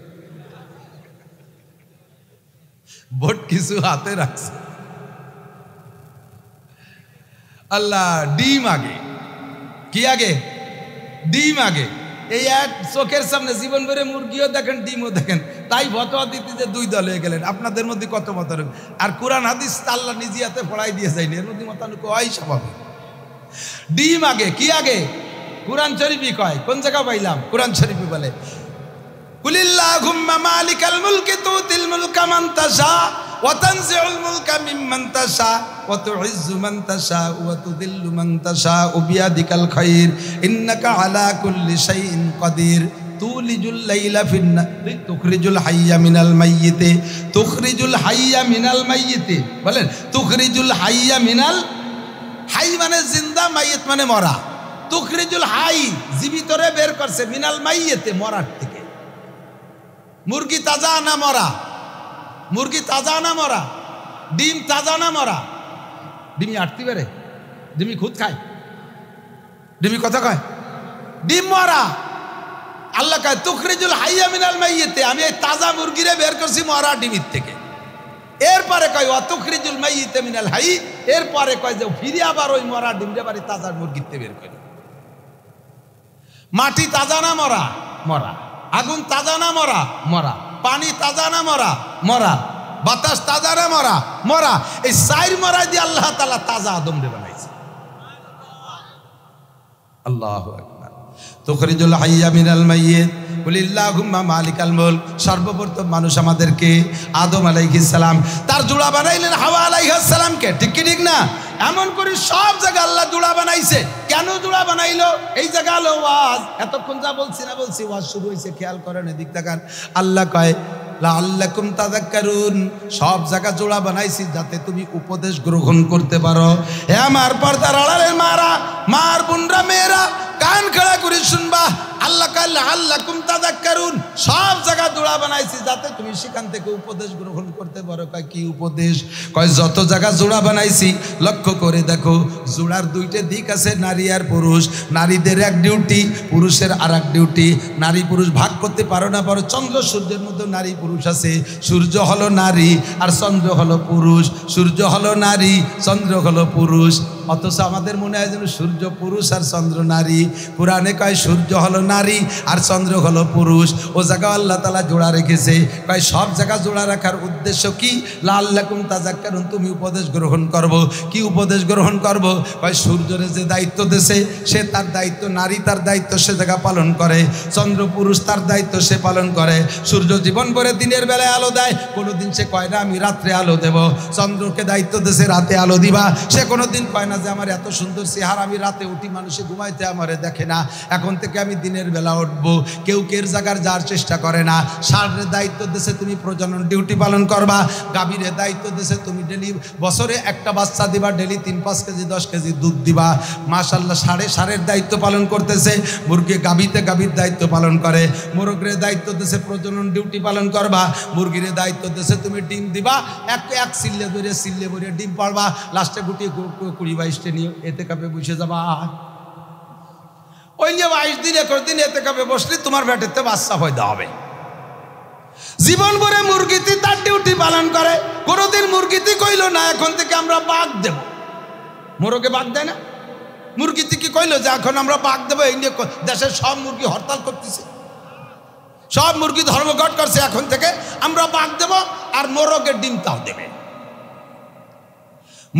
ভোট কিছু হাতে রাখছে। আল্লাহ, ডিম আগে। কি আগে? ডিম আগে। এই এক চোখের সামনে জীবন ভরে মুরগিও দেখেন, ডিমও দেখেন, তাই ফতোয়া দিতে যে 2 দল হয়ে গেলেন। আপনাদের মধ্যে কত মতানৈক্য! আর কোরআন হাদিস আল্লাহ নিজে হাতে পড়াই দিয়ে যায়নি, এর মধ্যে মতানৈক্য হয় স্বাভাবিক। ডিম আগে। কি আগে? কুরআন শরীফই কয়। কোন জায়গা পাইলাম? কুরআন শরীফই বলে কুলিল্লাহুম্মা মালিকাল মুলকি তুতিল মুলকা মান তাশা ওয়া তানজিউল মুলকা মিম্মান তাশা ওয়া তুইজ্জু মান তাশা ওয়া তুযিল্লু মান তাশা বিয়াদিকাল খায়র ইন্নাকা আলা কুল্লি শাইইন কাদির। তুলিজুল লাইলা ফিন্নাহারি তুখরিজুল হাইয়া মিনাল মাইয়িতি, তুখরিজুল হাইয়া মিনাল মাইয়িতি, বলেন তুখরিজুল হাইয়া মিনাল, হাই মানে জিন্দা, মাইয়িত মানে মরা। তুখরিজুল হাই জীবিতরে বের করছে, মিনাল মাইয়িতি মরার থেকে। মুরগি তাজা না মরা? মুরগি তাজা না মরা? ডিম তাজা না মরা? ডিমি আটতে পারে? ডিমি খুদ খায়? ডিমি কথা কয়? ডিম মরা। আল্লাহ কয় তুখরিজুল হাইয়া মিনাল মাইয়িতি, আমি এই তাজা মুরগিরে বের করছি মরা ডিমির থেকে। এরপরে কয় ওয়া তুখরিজুল মাইয়িতা মিনাল হাই, এরপরে কয় যে ফিরে আবার ওই মরা ডিমরে বাড়ি তাজা মুরগিতে বের করি। মাটি তাজা না মরা? মরা। আগুন তাজা না মরা? মরা। পানি তাজা না মরা? মরা। বাতাস তাজা না মরা? মরা। এই চার মরা দিয়ে আল্লাহ তাআলা তাজা আদম রে বানাইছে। আল্লাহু আকবার। তুখরিজুল হাইয়া মিনাল মাইয়িত কুলিল্লাহুম্মা মালিকাল মুলক। সর্বপ্রথম মানুষ আমাদেরকে আদম আলাইহিস সালাম, তার জোড়া বানাইলেন হাওয়া আলাইহিস সালামকে, ঠিক কি ঠিক না? এমন করে সব জায়গা আল্লাহ জোড়া বানাইছে। কেন জোড়া বানাইলো? এই জায়গা হলো ওয়াজ। এতক্ষণ যা বলছি না বলছি, ওয়াজ শুরু হয়েছে, খেয়াল করেন, এদিক তাকান। আল্লাহ কয় লাআল্লাকুম তাযাক্কারুন, সব জায়গা জোড়া বানাইছি যাতে তুমি উপদেশ গ্রহণ করতে পারো। হে আমার পর্দার আড়ালের মারা, মার বোনরা, মেয়েরা, কান খাড়া করে শুনবা। আল্লাহ কয় লাআল্লাকুম তাযাক্কারুন, সব জায়গা জোড়া বানাইছি যাতে তুমি সেখান থেকে উপদেশ গ্রহণ করতে পারো। কয় কি উপদেশ? কয় যত জায়গা জোড়া বানাইছি লক্ষ্য করে দেখো, জোড়ার দুইটা দিক আছে, নারী আর পুরুষ। নারীদের এক ডিউটি, পুরুষের আর এক ডিউটি। নারী পুরুষ ভাগ করতে পারো না পারো, চন্দ্র সূর্যের মধ্যে নারী পুরুষ আছে। সূর্য হলো নারী আর চন্দ্র হলো পুরুষ। সূর্য হলো নারী, চন্দ্র হলো পুরুষ। অথচ আমাদের মনে হয় যেন সূর্য পুরুষ আর চন্দ্র নারী। কোরআনে কয় সূর্য হলো নারী আর চন্দ্র হলো পুরুষ। ও জায়গা আল্লাহ তাআলা জোড়া রেখেছে। কয় সব জায়গা জোড়া রাখার উদ্দেশ্য কি? লাআল্লাকুম তাযাক্কারুন, তুমি উপদেশ গ্রহণ করবো। কি উপদেশ গ্রহণ করবো? কয় সূর্যরে যে দায়িত্ব দেশে, সে তার দায়িত্ব, নারী তার দায়িত্ব সে জায়গা পালন করে। চন্দ্র পুরুষ তার দায়িত্ব সে পালন করে। সূর্য জীবন ভরে দিনের বেলায় আলো দেয়, কোনোদিন সে কয় না আমি রাত্রে আলো দেব। চন্দ্রকে দায়িত্ব দেশে রাতে আলো দিবা, সে কোনোদিন কয় না যে আমার এত সুন্দর চেহারা, আমি রাতে উঠি মানুষে ঘুমাইতে আমারে দেখে না, এখন থেকে আমি দিনের বেলা উঠবো। কেউ কের জায়গার যার চেষ্টা করে না। ষাঁড়ের দায়িত্ব দেশে তুমি প্রজনন ডিউটি পালন করবা। গাভীরের দায়িত্ব দেশে তুমি ডেলি বছরে একটা বাচ্চা দিবা, ডেলি 3-5 কেজি 10 কেজি দুধ দিবা। মাশাআল্লাহ, ষাঁড়ের দায়িত্ব পালন করতেছে। মুরগি গাভীর দায়িত্ব পালন করে। মোরগের দায়িত্ব দেশে প্রজনন ডিউটি পালন করবা। মুরগির দায়িত্ব দেশে তুমি ডিম দিবা, এক সিল্লে ধরে ডিম পাড়বা, লাস্টে গুটিয়ে 20-22টা নিয়ে এতে কাপে বসে যাবা। ওই যে 22 দিন 21 দিন এতে কাপে বসলে তোমার পেটেতে বাচ্চা পয়দা হবে। জীবন ভরে মুরগিতে তার ডিউটি পালন করে। কোনোদিন মুরগিতে কইল না এখন থেকে আমরা বাঘ দেব। মোরগে বাঘ দেয় না? মুরগিতে কি কইল যে এখন আমরা বাঘ দেবো? এই নিয়ে দেশের সব মুরগি হরতাল করতেছে, সব মুরগি ধর্মঘট করছে, এখন থেকে আমরা বাঘ দেব। আর মোরগের ডিম তাও দেবে।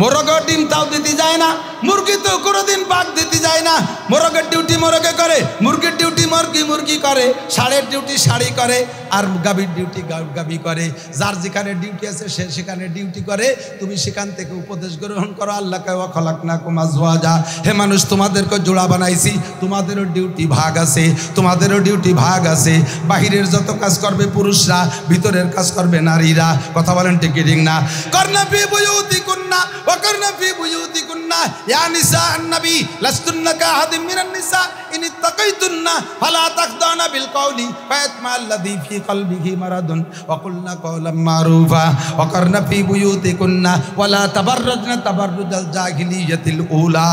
মোরগের ডিম তাও দিতে যায় না। মুরগি তো কোনোদিন বাঘ দিতে যায় না। মোরগের ডিউটি মোরগে করে, মুরগির ডিউটি মুরগি করে, ষাঁড়ের ডিউটি ষাঁড়ি করে, আর গাভীর ডিউটি গাভী করে। যার যেখানে ডিউটি আছে সে সেখানে ডিউটি করে। তুমি সেখান থেকে উপদেশ গ্রহণ করো। আল্লাহ কয় ওয়া খালাকনাকুম আজওয়াজা, হে মানুষ তোমাদেরকে জোড়া বানাইছি, তোমাদেরও ডিউটি ভাগ আছে, তোমাদেরও ডিউটি ভাগ আছে। বাহিরের যত কাজ করবে পুরুষরা, ভিতরের কাজ করবে নারীরা। কথা বলেন ঠিক কি ঠিক না? করনা ফি বুয়ুতিকুন্না ওয়া করনা ফি বুয়ুতিকুন্না ইয়া নিসা আন-নবী লাস্তুন্না কাহাদিম মিনান নিসা ইন ইত্তাকাইতুন্না ফালা তাখদানা বিল কওলি ফায়াতমা আল্লাযী ফি কলবিহি মারাদুন ওয়া কুলনা কওলাম মারুফা ওয়া করনা ফি বুয়ুতিকুন্না ওয়া লা তাবাররাজনা তাবাররুজাল জাহিলিয়াতিল উলা।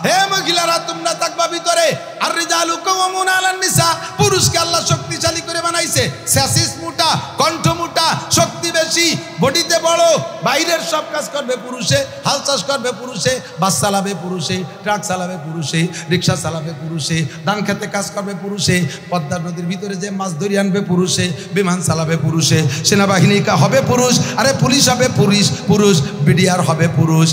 হে মহিলারা, তোমরা থাকবা ভিতরে। আর রিজালু কাওয়ামুনা আলান নিসা, পুরুষকে আল্লাহ শক্তিশালী করে বানাইছে। স্যাসিস মোটা, কণ্ঠ মোটা, শক্তি বেশি, বডিতে বড়। বাইরের সব কাজ করবে পুরুষে, হাল চাষ করবে পুরুষে, বাস চালাবে পুরুষে, ট্রাক চালাবে পুরুষে, রিক্সা চালাবে পুরুষে, ধান খেতে কাজ করবে পুরুষে, পদ্মা নদীর ভিতরে যে মাছ ধরে আনবে পুরুষে, বিমান চালাবে পুরুষে, সেনাবাহিনী হবে পুরুষ, আরে পুলিশ হবে পুরুষ, বিডিআর হবে পুরুষ,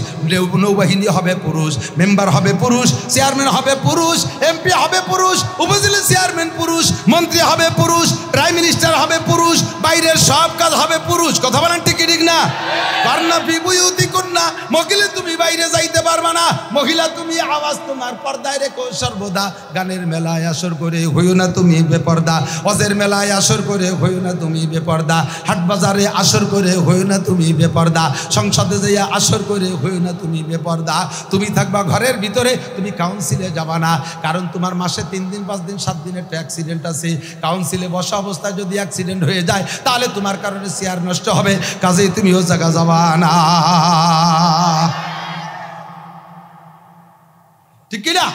নৌবাহিনী হবে পুরুষ, মেম্বার হবে পুরুষ, চেয়ারম্যান হবে পুরুষ, এমপি হবে পুরুষ, উপজেলা চেয়ারম্যান পুরুষ, মন্ত্রী হবে পুরুষ, প্রাইম মিনিস্টার হবে পুরুষ, বাইরের সব কাজ হবে পুরুষ। কথা বলেন ঠিক ঠিক না? কারনা ফি বুয়ুতিকুন্না, মহিলা তুমি বাইরে যাইতে পারবা না। মহিলা তুমি আওয়াজ তোমার পর্দায় রেখো সর্বদা। গানের মেলায় আসর করে হইও না তুমি বেপর্দা, ওয়াজের মেলায় আসর করে হইও না তুমি বেপর্দা, হাট বাজারে আসর করে হইও না তুমি বেপর্দা, সংসদে যাইয়া আসর করে হইও না তুমি বেপর্দা। তুমি থাকবা ঘরের ভিতরে, তুমি কাউন্সিলে যাবা না, কারণ তোমার মাসে 3 দিন 5 দিন 7 দিনের একটা অ্যাক্সিডেন্ট আছে। কাউন্সিলে বসা অবস্থায় যদি অ্যাক্সিডেন্ট হয়ে যায় তাহলে তোমার কারণে চেয়ার নষ্ট হবে, কাজেই তুমি ও জায়গা যাবা না। ঠিক কিনা?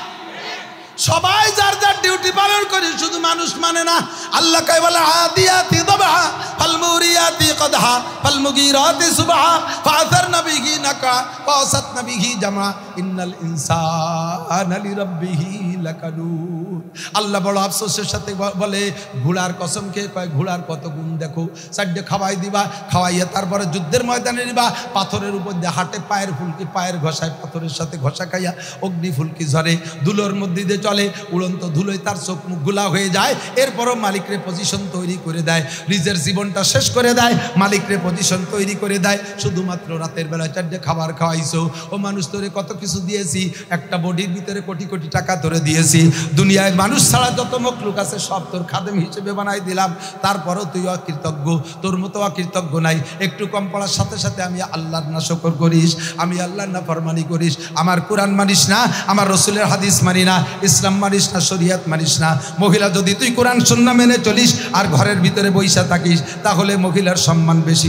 সবাই যার যার ডিউটি পালন করে, শুধু মানুষ মানে না। আল্লাহ কয় বলে আদিয়াতি দবহা ফাল মুরিয়াতি কদহা ফাল মুগিরাতি সুবহা ফাআসারনা বিহি নাকা ফাসাতনা বিহি জামা ইন্নাল ইনসানা লিরাব্বিহি লাকানুদ। আল্লাহ বড় আফসোসের সাথে বলে ঘোড়ার কসম খেয়ে কয় ঘোড়ার কত গুণ দেখো, চারটে খাওয়াই দিবা, খাওয়াইয়া তারপরে যুদ্ধের ময়দানে নিবা, পাথরের উপর দিয়ে হাঁটে পায়ের ফুলকি, পায়ের ঘষায় পাথরের সাথে ঘষা খাইয়া অগ্নি ফুলকি ঝরে, ধুলোর মধ্যে দিয়ে চলে, উড়ন্ত ধুলোয় তার চোখ মুখ গুলা হয়ে যায়। এরপরও মালিকরে পজিশন তৈরি করে দেয়, নিজের জীবনটা শেষ করে দেয়, মালিকরে পজিশন তৈরি করে দেয়। শুধুমাত্র রাতের বেলায় চারটে খাবার খাওয়াইছো, ও মানুষ তোরে কত কিছু দিয়েছি, একটা বডির ভিতরে কোটি কোটি টাকা তোরে দিয়েছি, দুনিয়ায় মানুষ ছাড়া যত মখলুক আছে সব তোর খাদেম হিসেবে বানাই দিলাম, তারপরও তুই অকৃতজ্ঞ, তোর মতো অকৃতজ্ঞ নাই। একটু কম পড়ার সাথে সাথে আমি আল্লাহর নাশকর করিস, আমি আল্লাহর নাফরমানি করিস, আমার কোরআন মানিস না, আমার রসুলের হাদিস মানি না, ইসলাম মানিস না, শরিয়াত মানিস না। মহিলা যদি তুই কোরআন সুন্নাহ মেনে চলিস আর ঘরের ভিতরে বইসা থাকিস, তাহলে মহিলার সম্মান বেশি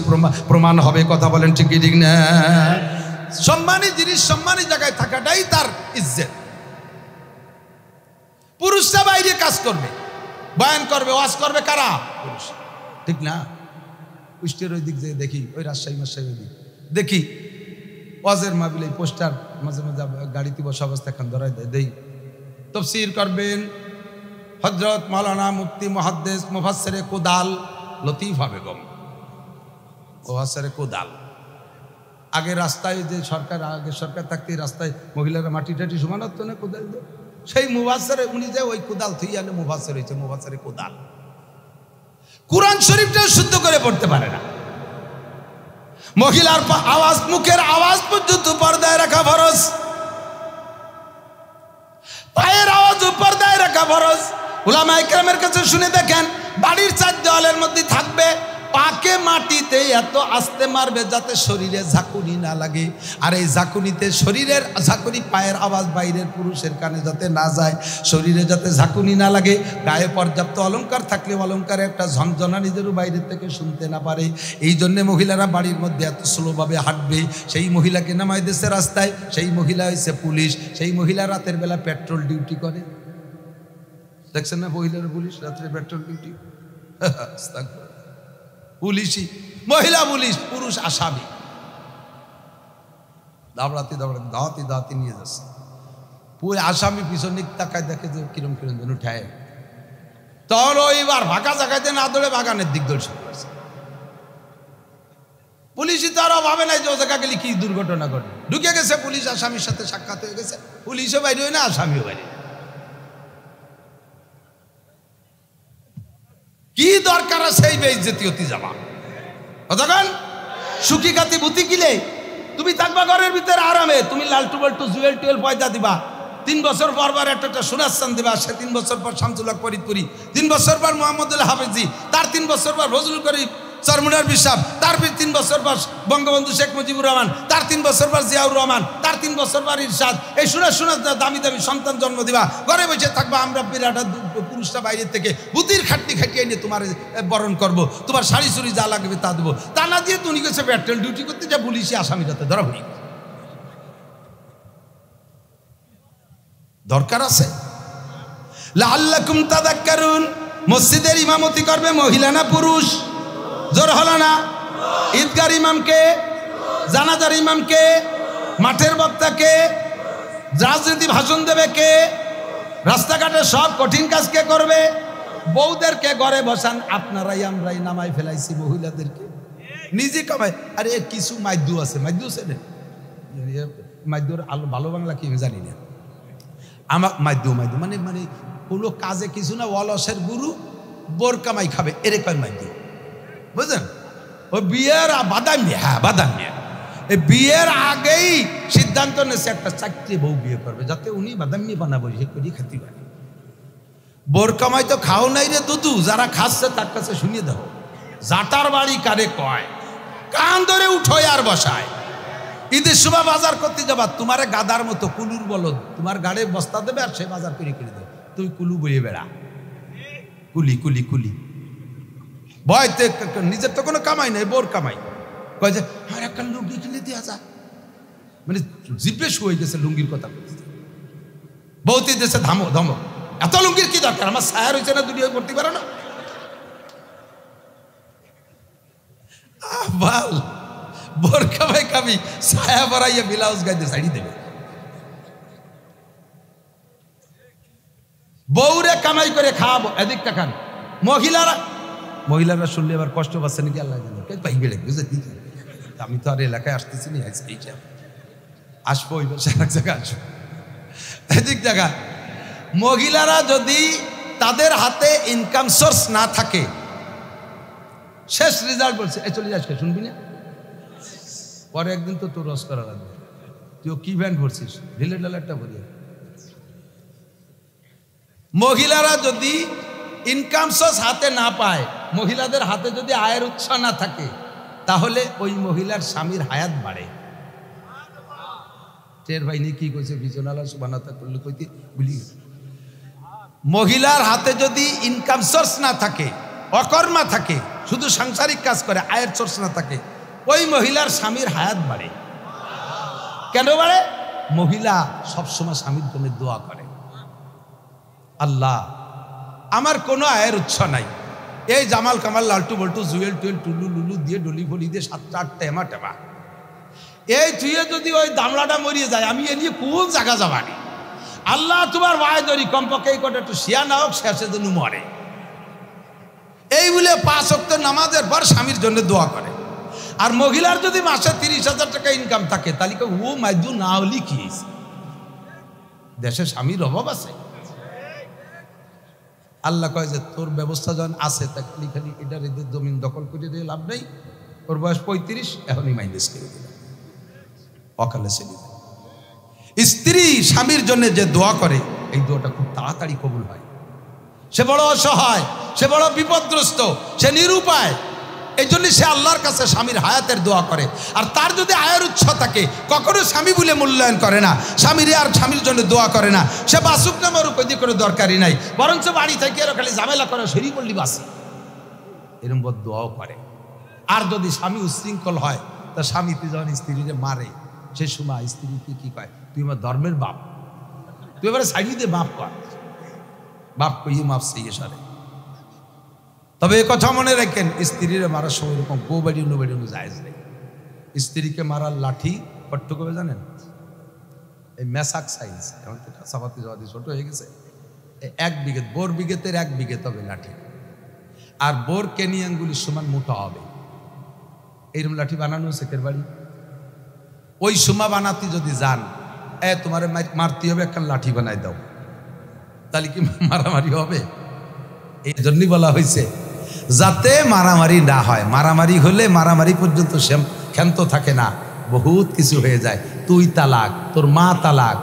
প্রমাণ হবে। কথা বলেন ঠিক কি ঠিক না? সম্মানী জিনিস সম্মানী জায়গায় থাকাটাই তার ইজ্জত। পুরুষরা বাইরে কাজ করবে, বয়ান করবে, ওয়াজ করবে কারা? পুরুষ। ঠিক না? কুষ্টির ওই দিক থেকে দেখি, ওই রাজশাহী মাসাই ওই দিক দেখি ওয়াজের মাহফিলে পোস্টার মাঝে মাঝে গাড়িতে বসা অবস্থা খান ধরাই দেই, তাফসীর করবেন হযরত মাওলানা মুফতি মুহাদ্দিস মুফাসসিরে কোদাল লতিফা বেগম, মুফাসসিরে কোদাল। আগে রাস্তায় যে সরকার, আগে সরকার থাকতে রাস্তায় মহিলারা মাটি টাটি সমানত না কোদাল দিয়ে, সেই মুফাসসিরে উনি যে ওই কোদাল থুই আনে মুফাসসির হয়েছে, মুফাসসিরে কোদাল। কুরআন শরীফটা শুদ্ধ করে পড়তে পারে না। মহিলার আওয়াজ, মুখের আওয়াজ পর্যন্ত পর্দায় রাখা ফরজ, পায়ের আওয়াজ পর্দায় রাখা ফরজ। উলামায়ে কেরামের কাছে শুনে দেখেন, বাড়ির 4 দেওয়ালের মধ্যে থাকবে, পাকে মাটিতে এত আস্তে মারবে যাতে শরীরে ঝাঁকুনি না লাগে। আর এই ঝাঁকুনিতে শরীরের ঝাঁকুনি, পায়ের আওয়াজ বাইরের পুরুষের কানে যাতে না যায়, শরীরে যাতে ঝাঁকুনি না লাগে। গায়ে পর্যাপ্ত অলংকার থাকলে অলংকারে একটা ঝনঝনা নিজেরও বাইরের থেকে শুনতে না পারে। এই জন্যে মহিলারা বাড়ির মধ্যে এত স্লোভাবে হাঁটবে। সেই মহিলাকে নামাই দিয়েছে রাস্তায়, সেই মহিলা হয়েছে পুলিশ। সেই মহিলা রাতের বেলা পেট্রোল ডিউটি করে, দেখছেন না? মহিলার পুলিশ রাত্রে পেট্রোল ডিউটি, পুলিশই মহিলা পুলিশ, পুরুষ আসামি। দাবড়াতে দাবড়াতে দাওয়াতি দাওয়াতি নিয়ে যাচ্ছে, পুরো আসামি পিছনে তাকায় দেখে যে কিরম কিরম যেন উঠায়, তখন ওইবার ফাঁকা জায়গাতে না দৌড়ে বাগানের দিক দৌড় শুরু করছে। পুলিশই তো আরো ভাবে নাই যে ও জায়গা গেলে কি দুর্ঘটনা ঘটে। ঢুকে গেছে পুলিশ, আসামির সাথে সাক্ষাৎ হয়ে গেছে, পুলিশও বাইরে হয় না, আসামিও বাইরে। কি দরকার সেই বেইজ্জতি হতে যাবা? তখন সুখী খাতি বুতি কিলে তুমি থাকবা ঘরের ভিতরে আরামে, তুমি লালটু বাল্টু জুয়েল টুয়েল পয়দা দিবা, 3 বছর পর পর একটা সোনার দিবা, সে 3 বছর পর শামসুল হক ফরিদপুরি, 3 বছর পর মোহাম্মদুল হাফেজি, তার 3 বছর পর ফজলুল করিম চরমুনার বিশ্বাস, তার 3 বছর পর বঙ্গবন্ধু শেখ মুজিবুর রহমান, তার 3 বছর পর জিয়াউর রহমান, তার 3 বছর পর ইরশাদ। এই সোনার দামি দামি সন্তান জন্ম দিবা, ঘরে বসে থাকবা। আমরা বিরাট পুরুষরা বাইরের থেকে বুতির খাটনি খাটিয়ে নিয়ে তোমার বরণ করবো, তোমার শাড়ি চুড়ি যা লাগবে তা দেবো। তা না দিয়ে তুমি গেছে পেট্রোল ডিউটি করতে, যা পুলিশি আসামিটাতে ধরা পড়ি। দরকার আছে? লাআল্লাকুম তাযাক্কারুন। মসজিদের ইমামতি করবে মহিলা না পুরুষ? জোর হলো না? ঈদগার ইমামকে, জানাজার ইমামকে, মাঠের বক্তাকে, রাজনীতি ভাষণ দেবে কে, রাস্তাঘাটে সব কঠিন কাজ কে করবে? বউদেরকে ঘরে বসান, আপনারাই আমরাই নামাই ফেলাইছি মহিলাদেরকে, নিজে কামাই। আরে কিছু মাইদু আছে, মাইদু আছে না, মাইদুর আলো ভালো বাংলা কি আমি জানি না। আমার মাইদু মাইদু মানে মানে কোনো কাজে কিছু না, অলসের গুরু, বোর কামাই খাবে, এরে কয় মাইদু, বুঝলেন? ওই বিয়ের বাদাম বিয়ে, হ্যাঁ বাদাম বিয়ে, এই বিয়ের আগেই সিদ্ধান্ত নিয়েছে একটা 4টে বউ বিয়ে করবে, যাতে উনি বাদাম বিয়ে বানাবো সে করি খেতে পারে। বোর কামাই তো খাও নাই রে দুদু, যারা খাচ্ছে তার কাছে শুনিয়ে দাও, জাটার বাড়ি কারে কয়, কান ধরে উঠো আর বসায়। ঈদের সময় বাজার করতে যাবা, তোমারে গাদার মতো কুলুর বলো, তোমার গাড়ি বস্তা দেবে আর সে বাজার করে দেবে, তুই কুলু বইয়ে বেড়া, কুলি কুলি কুলি। ভয়তে নিজের তো কোনো কামাই নাই, বোর কামাই। কয় যে আমার একটা লুঙ্গি কিনে দেওয়া যা, মানে জিপে শুয়ে গেছে লুঙ্গির কথা বলতে। বউতি দেশে ধামো ধমক, এত লুঙ্গির কি দরকার, আমার সায়ার হয়েছে না, দুনিয়া করতে পারো না। ভাল বোর কামাই কামি ছায়া বাড়াইয়া ব্লাউজ গাইতে শাড়ি দেবে। বউরে কামাই করে খাওয়াবো, এদিক টাকান। মহিলারা শুনলে এবার কষ্ট পাচ্ছে নাকি আল্লাহ জানে, বুঝে দিতে। আমি তো আর এলাকায় আসতেছি না, আসবো ওই বছর এক জায়গায় আসবো। এদিক জায়গা মহিলারা যদি তাদের হাতে ইনকাম সোর্স না থাকে, শেষ রেজাল্ট বলছে এই চলে যাস, শুনবি না পরে একদিন তো তোর রস করা লাগবে, তুই কি ব্যান্ড করছিস, ঢিলে ঢালারটা বলিয়া। মহিলারা যদি ইনকাম সোর্স হাতে না পায়, মহিলাদের হাতে যদি আয়ের উৎস না থাকে, তাহলে ওই মহিলার স্বামীর হায়াত বাড়ে। টের ভাই নি কি কইছে, বিজনালা সুবহানাতা করলে কইতে ভুলি। মহিলার হাতে যদি ইনকাম সোর্স না থাকে, অকর্মা থাকে, শুধু সাংসারিক কাজ করে, আয়ের সোর্স না থাকে, ওই মহিলার স্বামীর হায়াত বাড়ে। কেন বাড়ে? মহিলা সবসময় স্বামীর জন্য দোয়া করে, আল্লাহ আমার কোনো আয়ের উৎস নাই, এই জামাল কামাল লালটু বল্টু জুয়েল টুয়েল টুলু লুলু দিয়ে ডলি ফলি দিয়ে 7-8 টেমা টেমা, এই থুয়ে যদি ওই দামলাটা মরিয়ে যায়, আমি এ নিয়ে কোন জায়গা যাবানি। আল্লাহ তোমার ভাই ধরি কমপক্ষে এই কটা একটু শিয়া না হোক, শেষে যেন মরে। এই বলে 5 ওয়াক্ত নামাজের পর স্বামীর জন্য দোয়া করে। আর মহিলার যদি মাসে 30,000 টাকা ইনকাম থাকে, তাহলে ও মাইদু না হলি কি দেশে স্বামীর অভাব আছে? আল্লাহ কয় যে তোর ব্যবস্থা যখন আছে, তা খালি খালি এটার এদের জমিন দখল করে দিয়ে লাভ নেই। ওর বয়স 35, এখনই মাইনাস করে দিল, অকালে ছেড়ে দেয়। স্ত্রী স্বামীর জন্য যে দোয়া করে, এই দোয়াটা খুব তাড়াতাড়ি কবুল হয়। সে বড় অসহায়, সে বড় বিপদগ্রস্ত, সে নিরুপায়, এই জন্য সে আল্লাহর কাছে স্বামীর হায়াতের দোয়া করে। আর তার যদি আয়ের উৎস থাকে, কখনো স্বামী বলে মূল্যায়ন করে না, স্বামীর আর স্বামীর জন্য দোয়া করে না। সে বাসুক না মরুক, ওই কোনো দরকারই নাই, বরঞ্চ বাড়ি থেকে আরো খালি ঝামেলা করে, শরীর বললি বাসে, এরকম দোয়াও করে। আর যদি স্বামী উশৃঙ্খল হয়, তা স্বামীতে যখন স্ত্রীরে মারে, সে সময় স্ত্রীকে কি কয়, তুই আমার ধর্মের বাপ, তুই এবারে সাইডি দিয়ে মাফ কর, বাপ কইয়ে মাফ সেই সারে। তবে এ কথা মনে রাখেন, স্ত্রীরে মারার সময় এরকম বউ বাড়ি অন্য বাড়ি অন্য জায়েজ নেই। স্ত্রীকে মারার লাঠি কট্টু কবে জানেন? এই মেসাক সাইজ, এখন তো কাঁচাপাতি জবাদি ছোট হয়ে গেছে, 1 বিঘে, বোর বিঘেতের 1 বিঘে তবে লাঠি, আর বোর কেনিয়াঙ্গুলির সমান মোটা হবে, এইরকম লাঠি বানানো শেখের বাড়ি। ওই সুমা বানাতে যদি যান, তোমারে মারতে হবে, একটা লাঠি বানাই দাও, তাহলে কি মারামারি হবে? এই জন্যই বলা হয়েছে যাতে মারামারি না হয়। মারামারি হলে মারামারি পর্যন্ত ক্ষান্ত থাকে না, বহুত কিছু হয়ে যায়। তুই তালাক, তোর মা তালাক,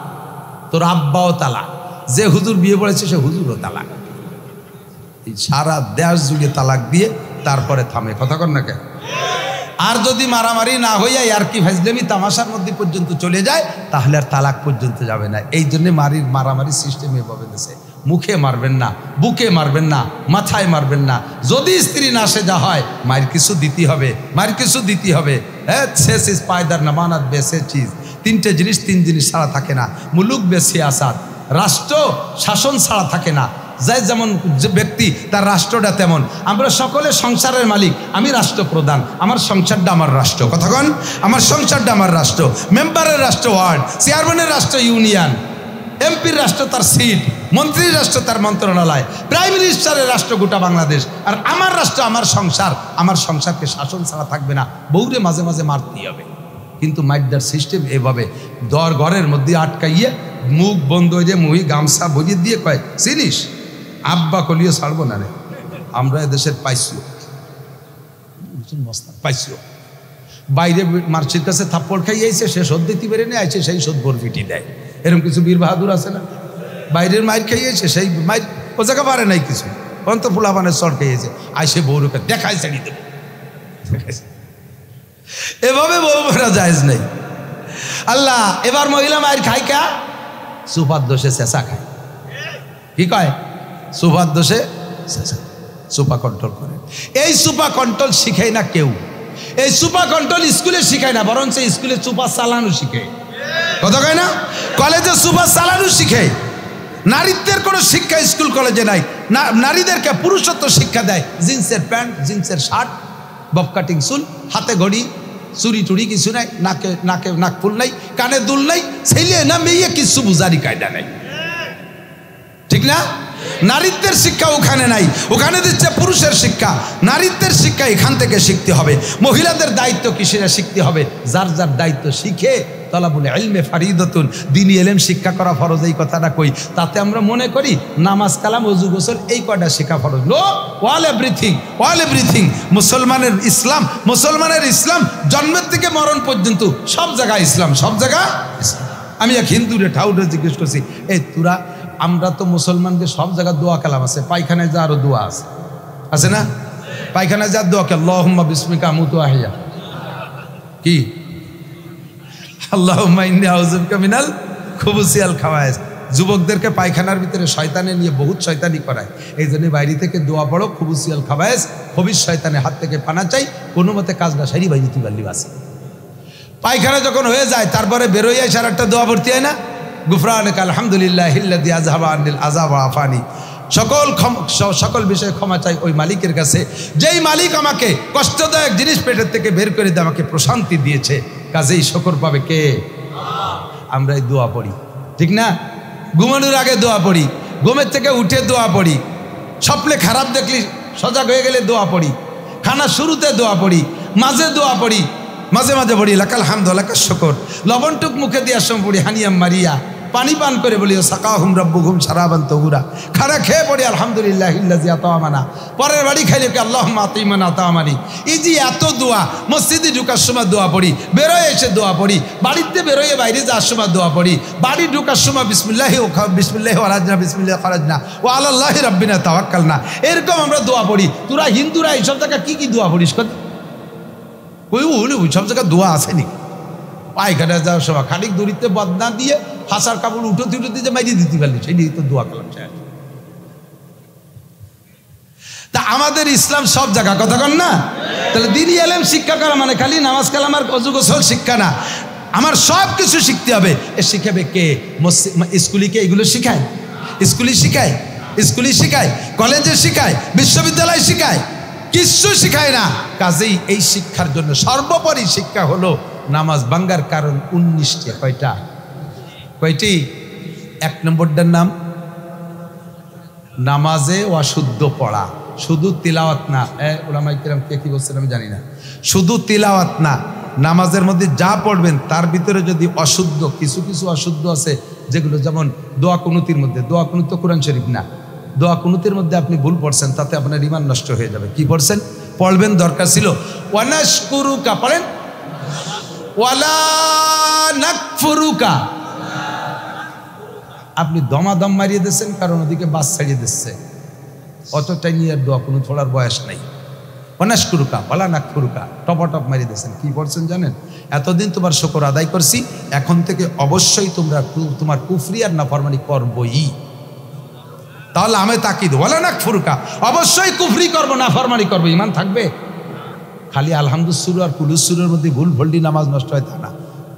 তোর আব্বাও তালাক, যে হুজুর বিয়ে পড়েছে সে হুজুরও তালাক। এই সারা দেশ জুড়ে তালাক দিয়ে তারপরে থামে, কথা কর না কেন? আর যদি মারামারি না হইয়া আর কি ফাজলামি তামাশার মধ্যে পর্যন্ত চলে যায়, তাহলে আর তালাক পর্যন্ত যাবে না। এই জন্য মারামারি সিস্টেম এভাবে দিয়েছে, মুখে মারবেন না, বুকে মারবেন না, মাথায় মারবেন না। যদি স্ত্রী না সেজা হয়, মায়ের কিছু দিতে হবে, মায়ের কিছু দিতে হবে। হ্যাঁ, শেষ ইস পায়দার নামানাত বেসে চিজ, 3টে জিনিস, 3 জিনিস ছাড়া থাকে না। মুলুক বেশি আসাদ, রাষ্ট্র শাসন ছাড়া থাকে না। যাই যেমন যে ব্যক্তি তার রাষ্ট্রটা তেমন। আমরা সকলে সংসারের মালিক, আমি রাষ্ট্রপ্রধান, আমার সংসারটা আমার রাষ্ট্র, কথা কন, আমার সংসারটা আমার রাষ্ট্র। মেম্বারের রাষ্ট্র ওয়ার্ড, চেয়ারম্যানের রাষ্ট্র ইউনিয়ন, এমপির রাষ্ট্র তার সিট, মন্ত্রীর রাষ্ট্র তার মন্ত্রণালয়, প্রাইম মিনিস্টারের রাষ্ট্র গোটা বাংলাদেশ। আর আমার রাষ্ট্র আমার সংসার, আমার সংসারকে শাসন ছাড়া থাকবে না, বউরে মাঝে মাঝে মারতেই হবে। কিন্তু মাইডার সিস্টেম এভাবে ঘরের মধ্যে আটকাইয়ে মুখ বন্ধ হয়ে যায়, মুহি গামছা বজিয়ে দিয়ে কয় চিনিস আব্বা কলিও ছাড়বো না রে, আমরা এদেশের পাইছি। মস্তান পাইছো বাইরে মার্চির কাছে থাপ্পড় খাইয়ে আইছে, সে শোধ দিতে পেরে নিয়ে আইছে, সেই শোধ ভোর পিটি দেয়। এরকম কিছু বীর বাহাদুর আছে না? বাইরের মাইর খাইয়েছে, সেই মাইর ও জায়গা পারে নাই কিছু, অন্ত ফুলাবানের চর খাইয়েছে, আইসে বউরূপে দেখাই চাড়ি দেবে। এভাবে বউ মারা জায়েজ নেই। আল্লাহ এবার মহিলা মায়ের খাই কা সুপার দোষে চেঁচা খায়। কি কয়? সুপার দোষে চেঁচা, সুপা কন্ট্রোল করে। এই সুপা কন্ট্রোল শিখায় না কেউ। এই সুপা কন্ট্রোল স্কুলে শিখায় না, বরঞ্চ স্কুলে সুপা চালানো শিখে। কথা কয় না? কলেজে সুপা চালানো শিখে। নারীত্বের কোনো শিক্ষা স্কুল কলেজে নাই। নারীদেরকে পুরুষত্ব শিক্ষা দেয়। জিন্সের প্যান্ট, জিন্সের শার্ট, বব কাটিং চুল, হাতে ঘড়ি, চুরি টুরি কিছু নাই, নাকে নাকফুল নাই, কানে দুল নাই, ছেলে না মেয়ে কিছু বুঝারি কায়দা নাই। ঠিক না? নারীত্বের শিক্ষা ওখানে নাই, ওখানে দিচ্ছে পুরুষের শিক্ষা। নারীত্বের শিক্ষা এখান থেকে শিখতে হবে। মহিলাদের দায়িত্ব কিসেরা শিখতে হবে? যার যার দায়িত্ব শিখে তলাবুল ইলমে ফারিদাতুন, দ্বীনি ইলম শিক্ষা করা ফরজ। এই কথাটা কই, তাতে আমরা মনে করি নামাজ, কালাম, ওযু, গোসল এই কয়টা শিক্ষা ফরজ। No, all everything, all everything. মুসলমানের ইসলাম জন্মের থেকে মরণ পর্যন্ত সব জায়গায় ইসলাম, সব জায়গা ইসলাম। আমি এক হিন্দুরে ঠাউরে জিজ্ঞেস করছি, এই তোরা, আমরা তো মুসলমানদের সব জায়গায় দোয়া কালাম আছে, পায়খানায় যা আরো দোয়া আছে, আছে না? পায়খানায় যা দোয়া, আল্লাহুম্মা বিসমিকা আমুতু আহইয়া, কি আল্লাহুম্মা ইন্নী আউযু বিকা মিনাল খুবুসি আল খাওয়াইস। যুবকদেরকে পায়খানার ভিতরে শয়তানে নিয়ে বহুত শয়তানি করায়। এই জন্য বাইরে থেকে দোয়া পড়ো, খুবুসি আল খাওয়াইস, খবিস শয়তানের হাত থেকে পানা চাই, কোনো মতে কাজটা সারি বাইরে তুই পারলি বাসে। পায়খানা যখন হয়ে যায় তারপরে বেরোয় সার একটা দোয়া ভর্তি হয় না? গুফরানাকা আলহামদুলিল্লাহিল্লাযী আযহাবা আনিল আযাব ওয়া আফানি। সকল বিষয়ে ক্ষমা চাই ওই মালিকের কাছে, যেই মালিক আমাকে কষ্টদায়ক জিনিস পেটের থেকে বের করে দিয়ে আমাকে প্রশান্তি দিয়েছে। কাজেই শকর পাবে কে? আমরা এই দোয়া পড়ি, ঠিক না? ঘুমানোর আগে দোয়া পড়ি, ঘুমের থেকে উঠে দোয়া পড়ি, স্বপ্নে খারাপ দেখলি সজাগ হয়ে গেলে দোয়া পড়ি, খানার শুরুতে দোয়া পড়ি, মাঝে দোয়া পড়ি, মাঝে মাঝে পড়ি লাকাল হামদু লাকাল শুকর। লবণটুক মুখে দেওয়ার সময় পড়ি হানিয়াম মারিয়া, পানি পান করে বলি সাকাহুম রাব্বুহুম শারাবান তাহুরা। খানা খেয়ে পড়ি আলহামদুলিল্লাহিল্লাযী আতামানা। পরের বাড়ি খাইলে কি আল্লাহুম্মা আতিমান আতামানি। এই যে এত দোয়া, মসজিদে ঢুকার সময় দোয়া পড়ি, বেরোয় এসে দোয়া পড়ি, বাড়িতে বেরোয় বাইরে যাওয়ার সময় দোয়া পড়ি, বাড়ি ঢুকার সময় বিসমিল্লাহি ওয়ালাজনা বিসমিল্লাহি খারাজনা ওয়া আলাল্লাহি রাব্বিনা তাওয়াক্কালনা। এরকম আমরা দোয়া পড়ি। তোরা হিন্দুরা এইসব জায়গায় কি কি দোয়া পড়িস? ওই সব জায়গায় দোয়া আসেনি। পায়খানা যাওয়ার সময় খানিক দড়িতে বদনা দিয়ে হাসার কাপড় উঠোতে যে মাইরিয়ে দিতে পারলি, সেই নিয়ে তো দোয়া কালাম। তা আমাদের ইসলাম সব জায়গা, কথা কন না? তাহলে দ্বীনি ইলম শিক্ষা করা মানে খালি নামাজ কালাম আর ওযু গোসল শিক্ষা না, আমার সব কিছু শিখতে হবে। এ শিখাবে কে? স্কুলিকে এগুলো শিখায়? স্কুলে শিখায়, কলেজে শিখায়, বিশ্ববিদ্যালয়ে শিখায়? কিছু শিখায় না। কাজেই এই শিক্ষার জন্য সর্বোপরি শিক্ষা হলো নামাজ ভাঙ্গার কারণ 19টি। কয়টি? 1 নম্বরটার নাম নামাজে অশুদ্ধ পড়া, শুধু তিলাওয়াত না। উলামায়ে কিরাম কে কি বলছেন আমি জানি না, শুধু তিলাওয়াত না, নামাজের মধ্যে যা পড়বেন তার ভিতরে যদি অশুদ্ধ কিছু অশুদ্ধ আছে, যেগুলো যেমন দোয়া কুনুতির মধ্যে, দোয়া কুনুত তো কোরআন শরীফ না, দোয়া কুনুতের মধ্যে আপনি ভুল পড়ছেন, তাতে আপনার ঈমান নষ্ট হয়ে যাবে। কি পড়ছেন? পড়বেন, দরকার ছিল ওয়ানাশকুরুকা, পড়েন ওয়ালা নাকফুরুকা। আপনি দমাদম মারিয়ে দিচ্ছেন, কারণ ওদিকে বাস ছাড়িয়ে দিচ্ছে, অতটাই নিয়ে আর দোয়া কুনুত পড়ার বয়স নাই। ওয়ানাশকুরুকা ওয়ালা নাকফুরুকা টপ মারিয়ে দিচ্ছেন। কি পড়ছেন জানেন? এতদিন তোমার শুকর আদায় করছি, এখন থেকে অবশ্যই তোমার কুফরি আর নাফরমানি করবই। তাহলে আমি তাকিদ ওয়ালা নাকফুরুকা, অবশ্যই কুফরি করবো, নাফরমানি করবো, ঈমান থাকবে? খালি আলহামদুলিল্লাহ আর কুলুসুরের মধ্যে ভুল ভল্ডি নামাজ নষ্ট হয় তা না।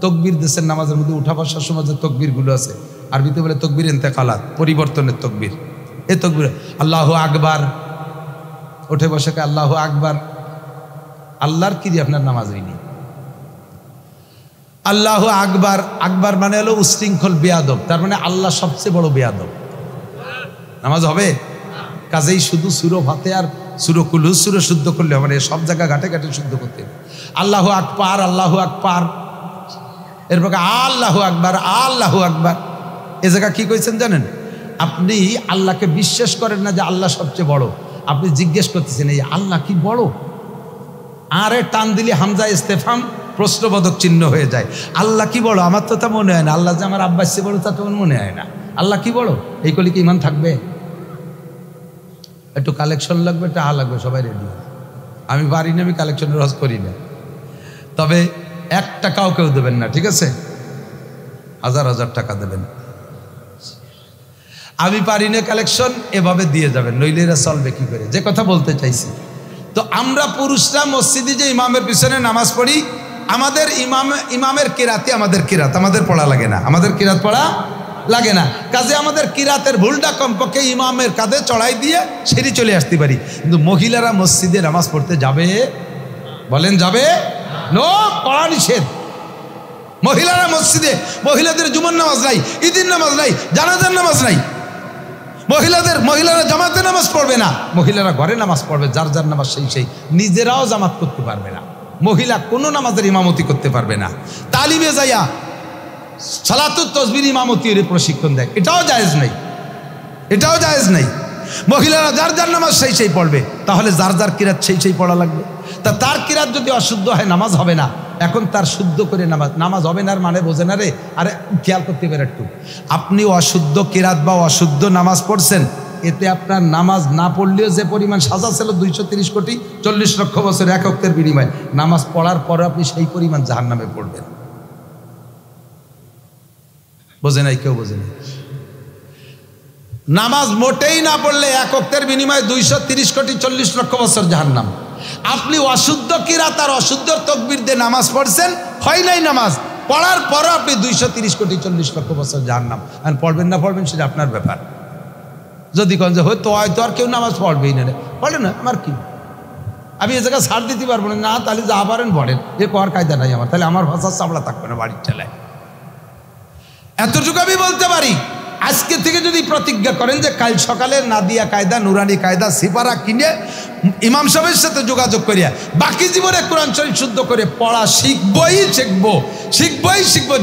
তকবীর দেশের নামাজের মধ্যে উঠা বসার সময় যে তকবীরগুলো আছে, আরবিতে বলে তকবীর ইন্তেকালাত, পরিবর্তনের তকবীর। এ তকবীর আল্লাহু আকবার, উঠে বসে আল্লাহু আকবার, আল্লাহর কি দিয়ে আপনার নামাজ হয়নি। আল্লাহু আকবার, আকবার মানে হলো উশৃঙ্খল বেয়াদব, তার মানে আল্লাহ সবচেয়ে বড় বেয়াদব। নামাজ হবে? কাজেই শুধু সুরো ভাতে আর সুরো কুলুস সুরো শুদ্ধ করলে মানে সব জায়গা ঘাটে ঘাটে শুদ্ধ করতে হবে। আল্লাহু আকবার, আল্লাহু আকবার, এরপর আল্লাহু আকবার, আল্লাহু আকবার। এ জায়গা কি কইছেন জানেন? আপনি আল্লাহকে বিশ্বাস করেন না যে আল্লাহ সবচেয়ে বড়, আপনি জিজ্ঞেস করতেছেন এই আল্লাহ কি বড়? আরে টান দিলে হামজা ইস্তেফাম প্রশ্নবোধক চিহ্ন হয়ে যায়। আল্লাহ কি বড়, আমার তো তা মনে হয় না। আল্লাহ যে আমার আব্বাস চেয়ে বড় তা তো মনে হয় না। আল্লাহ কি বড়, এই কলি কি ইমান থাকবে? একটু কালেকশন লাগবে, টাকা লাগবে, সবাই রেডি। আমি পারি না, আমি কালেকশনের রস করি না। তবে 1 টাকাও কেউ দেবেন না, ঠিক আছে? 1000 টাকা দেবেন। আমি পারি না কালেকশন, এভাবে দিয়ে যাবেন, নইলে এরা চলবে কি করে? যে কথা বলতে চাইছি, তো আমরা পুরুষরা মসজিদে যে ইমামের পিছনে নামাজ পড়ি, আমাদের ইমামের কিরাতে আমাদের পড়া লাগে না, আমাদের কিরাত পড়া লাগে না। কাজে আমাদের কিরাতের ভুলটা কমপক্ষে ইমামের কাঁধে চড়াই দিয়ে সেরি চলে আসতে পারি। কিন্তু মহিলারা মসজিদে নামাজ পড়তে যাবে? বলেন যাবে? নো, পড়া নিষেধ। মহিলারা মসজিদে, মহিলাদের জুমার নামাজ নাই, ঈদের নামাজ নাই, জানাজার নামাজ নাই। মহিলারা জামাতে নামাজ পড়বে না, মহিলারা ঘরে নামাজ পড়বে, যার যার নামাজ সেই নিজেরাও জামাত করতে পারবে না। মহিলা কোনো নামাজের ইমামতি করতে পারবে না। তালিমে যাইয়া সালাতুত তাসবিহ ইমামতির প্রশিক্ষণ দেয়, এটাও জায়েজ নাই। মহিলারা যার যার নামাজ সেই পড়বে, তাহলে যার যার কিরাত সেই পড়া লাগবে। তা তার কিরাত যদি অশুদ্ধ হয় নামাজ হবে না। এখন তার শুদ্ধ করে নামাজ হবে না, মানে বোঝে না রে। আরে খেয়াল করতে পারে একটু, আপনি অশুদ্ধ কিরাত বা অশুদ্ধ নামাজ পড়ছেন, এতে আপনার নামাজ না পড়লেও যে পরিমাণ সাজা ছিল 230 কোটি 40 লক্ষ বছর এক ওয়াক্তের বিনিময়ে, নামাজ পড়ার পরে আপনি সেই পরিমাণ জাহান্নামে পড়বেন। বোঝে নাই, কেউ বোঝে নাই। নামাজ মোটেই না পড়লে এক ওয়াক্তের বিনিময়ে 230 কোটি 40 লক্ষ বছর জাহান্নাম। আপনি অশুদ্ধ কিরাত আর অশুদ্ধ তাকবীর দিয়ে নামাজ পড়ছেন, হয় নাই নামাজ, পড়ার পরও আপনি 230 কোটি 40 লক্ষ বছর জাহান্নাম। আর পড়বেন না পড়বেন সেটা আপনার ব্যাপার। যদি কোন যে হয়তো আর কেউ নামাজ পড়বেই না, পড়ে না, আমার কি, আমি এ জায়গায় ছাড় দিতে পারবো না, তাহলে যা পারেন পড়েন, এ কর কায়দা নাই আমার, তাহলে আমার ভাষার চামড়া থাকবে না বাড়ির ঠেলায়। এতটুকু আমি বলতে পারি, আজকে থেকে যদি প্রতিজ্ঞা করেন যে কাল সকালে নাদিয়া কায়দা, নুরানি কায়দা, সিপারা কিনে ইমাম সাহেবের সাথে যোগাযোগ করিয়া বাকি জীবনে কোরআন শরীফ শুদ্ধ করে পড়া শিখবই,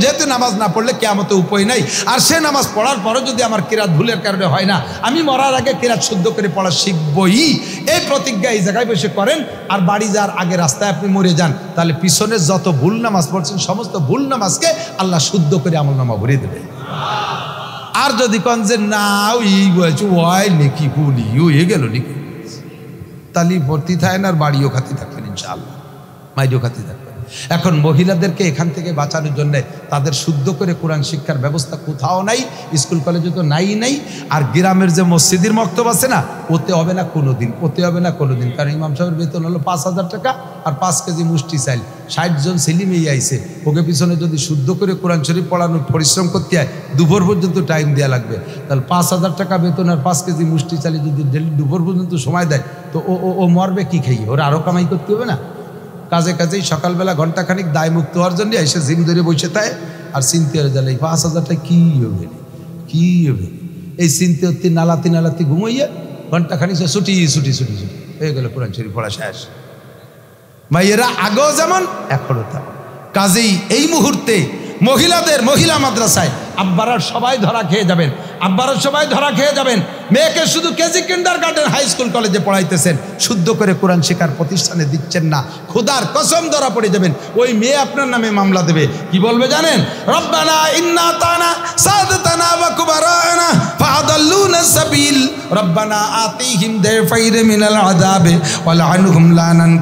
যেহেতু নামাজ না পড়লে কিয়ামতে উপায় নাই। আর সে নামাজ পড়ার পরও যদি আমার কিরাত ভুলের কারণে হয় না, আমি মরার আগে কিরাত শুদ্ধ করে পড়া শিখবই। এই প্রতিজ্ঞা এই জায়গায় বসে করেন, আর বাড়ি যাওয়ার আগে রাস্তায় আপনি মরে যান, তাহলে পিছনে যত ভুল নামাজ পড়ছেন সমস্ত ভুল নামাজকে আল্লাহ শুদ্ধ করে আমলনামা ভরিয়ে দেবে। আর যদি কন যে না ওই বলছে ওই নেকি বলি হয়ে গেল নাকি, তালি ভর্তি থাকেন আর বাড়িও খাতি থাকবেন, ইনশাআল্লাহ মাইডিও খাতি থাকবেন। এখন মহিলাদেরকে এখান থেকে বাঁচানোর জন্য তাদের শুদ্ধ করে কোরআন শিক্ষার ব্যবস্থা কোথাও নাই, স্কুল কলেজে তো নাই। আর গ্রামের যে মসজিদের মক্তব আছে না, ওতে হবে না কোনোদিন, কারণ ইমাম সাহেবের বেতন হলো 5000 টাকা আর 5 কেজি মুষ্টি চাইল, 60 জন ছেলে মেয়ে আইছে, ওকে পিছনে যদি শুদ্ধ করে কোরআন শরীফ পড়ানোর পরিশ্রম করতে হয়, দুপুর পর্যন্ত টাইম দেওয়া লাগবে। তাহলে 5000 টাকা বেতন আর 5 কেজি মুষ্টি চাইলে যদি দুপুর পর্যন্ত সময় দেয়, তো ও মরবে কি খাইয়ে? ওরা আরও কামাই করতে হবে না? কাজেই সকালবেলা ঘন্টাখানিক দায় মুক্ত হওয়ার জন্য এসে জিম ধরে বসে থাকে আর চিনতে হয়ে গেলে 5000 টাকা কি হবে, এই চিনতে হতে নালাতি ঘুমাইয়ে ঘন্টাখানিক ছুটি হয়ে গেল, কোরআন শরীফ পড়া শেষ। ভাইয়েরা আগেও যেমন এখনও তেমন। কাজেই এই মুহূর্তে মহিলা মাদ্রাসায় আব্বারা সবাই ধরা খেয়ে যাবেন। মেয়েকে শুধু কেজি কিন্ডারগার্টেন হাই স্কুল কলেজে পড়াইতেছেন, শুদ্ধ করে কোরআন শেখার প্রতিষ্ঠানে দিচ্ছেন না, খোদার কসম ধরা পড়ে যাবেন। ওই মেয়ে আপনার নামে মামলা দেবে। কি বলবে জানেন? রব্বানা ইন্না তানা সাদাতানা ওয়া কুবারানা ফাআদাল্লুনা সাবিল রব্বানা আতিহিম দাইফাইর মিনাল আযাবে ওয়ালআনহুম লানান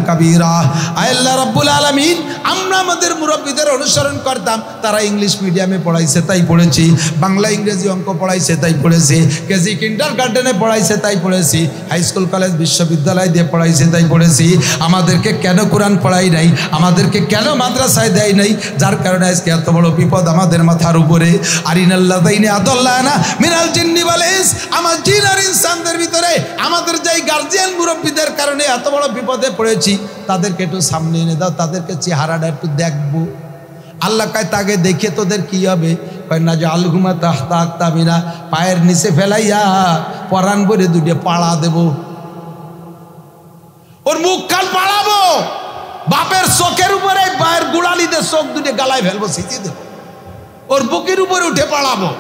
কাবীরা। আল্লাহ রাব্বুল আলামিন, আমরা আমাদের মুরব্বিদের অনুসরণ করতাম, তারা ইংলিশ মিডিয়ামে পড়াইছে তাই পড়েছি, বাংলা ইংরেজি অঙ্ক পড়াইছে তাই পড়েছি, কেজি কিন্ডারগার্টেনে পড়াইছে তাই পড়েছি, হাই স্কুল কলেজ বিশ্ববিদ্যালয় দিয়ে পড়াইছে তাই পড়েছি। আমাদেরকে কেন কোরআন পড়াই নাই? আমাদেরকে কেন মাদ্রাসায় দেয় নাই? যার কারণে আজকে এত বড় বিপদ আমাদের মাথার উপরে। আরিনাল্লাযিনা আদাল্লানা মিনাল জিন্নি ওয়াল ইনস, আমার জিন আর ইনসানদের ভিতরে আমাদের যেই গার্জিয়ান মুরব্বিদের কারণে এত বড় বিপদে পড়েছি, তাদেরকে একটু সামনে এনে দাও, তাদেরকে চেহারাটা একটু দেখবো। আল্লাহ কয় তাকে দেখে তোদের কি হবে? কয় না যে আলঘুমা তাহতা আক্তামিনা, পায়ের নিচে ফেলাইয়া পরাণ ভরে দুটো পাড়া দেব, ওর মুখ কান পাড়াবো, বাপের চোখের উপরে পায়ের গুড়ালি দিয়ে চোখ দুটো গালায় ফেলবো, সিঁচি দেব, ওর বুকের উপরে উঠে পাড়াবো।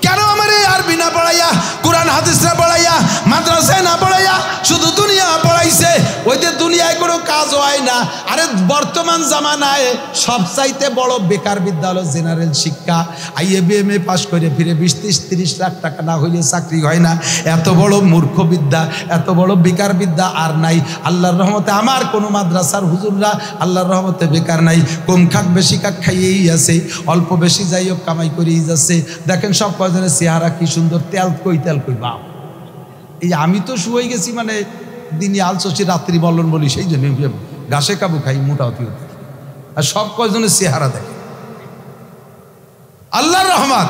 কেন আমার এই আরবি না পড়াইয়া, কোরআন হাদিস না পড়াইয়া, মাদ্রাসায় না পড়াইয়া, শুধু দুনিয়া পড়াইছে? ওই যে দুনিয়ায় কোনো কাজ হয় না। আরে বর্তমান জামানায় সবচাইতে বড় বেকার বিদ্যা হলো জেনারেল শিক্ষা। আইএ বিএমএ পাস করে ফিরে 20-30 লাখ টাকা না হইলে চাকরি হয় না। এত বড় মূর্খ বিদ্যা, এত বড় বেকার বিদ্যা আর নাই। আল্লাহর রহমতে আমার কোনো মাদ্রাসার হুজুররা আল্লাহর রহমতে বেকার নাই। কম খাক বেশি খাক খাইয়েই আছে, অল্প বেশি যাই হোক কামাই করেই যাচ্ছে। দেখেন সব কয়জনের চেহারা কি সুন্দর, তেল কই বাপ। এই আমি তো শুয়ে গেছি, মানে দিনই আলসি রাত্রি বলন বলি, সেই জন্য ঘাসে কাবু খাই, মোটামুটি হতে। আর সব কয়জনের চেহারা দেখে আল্লাহর রহমত।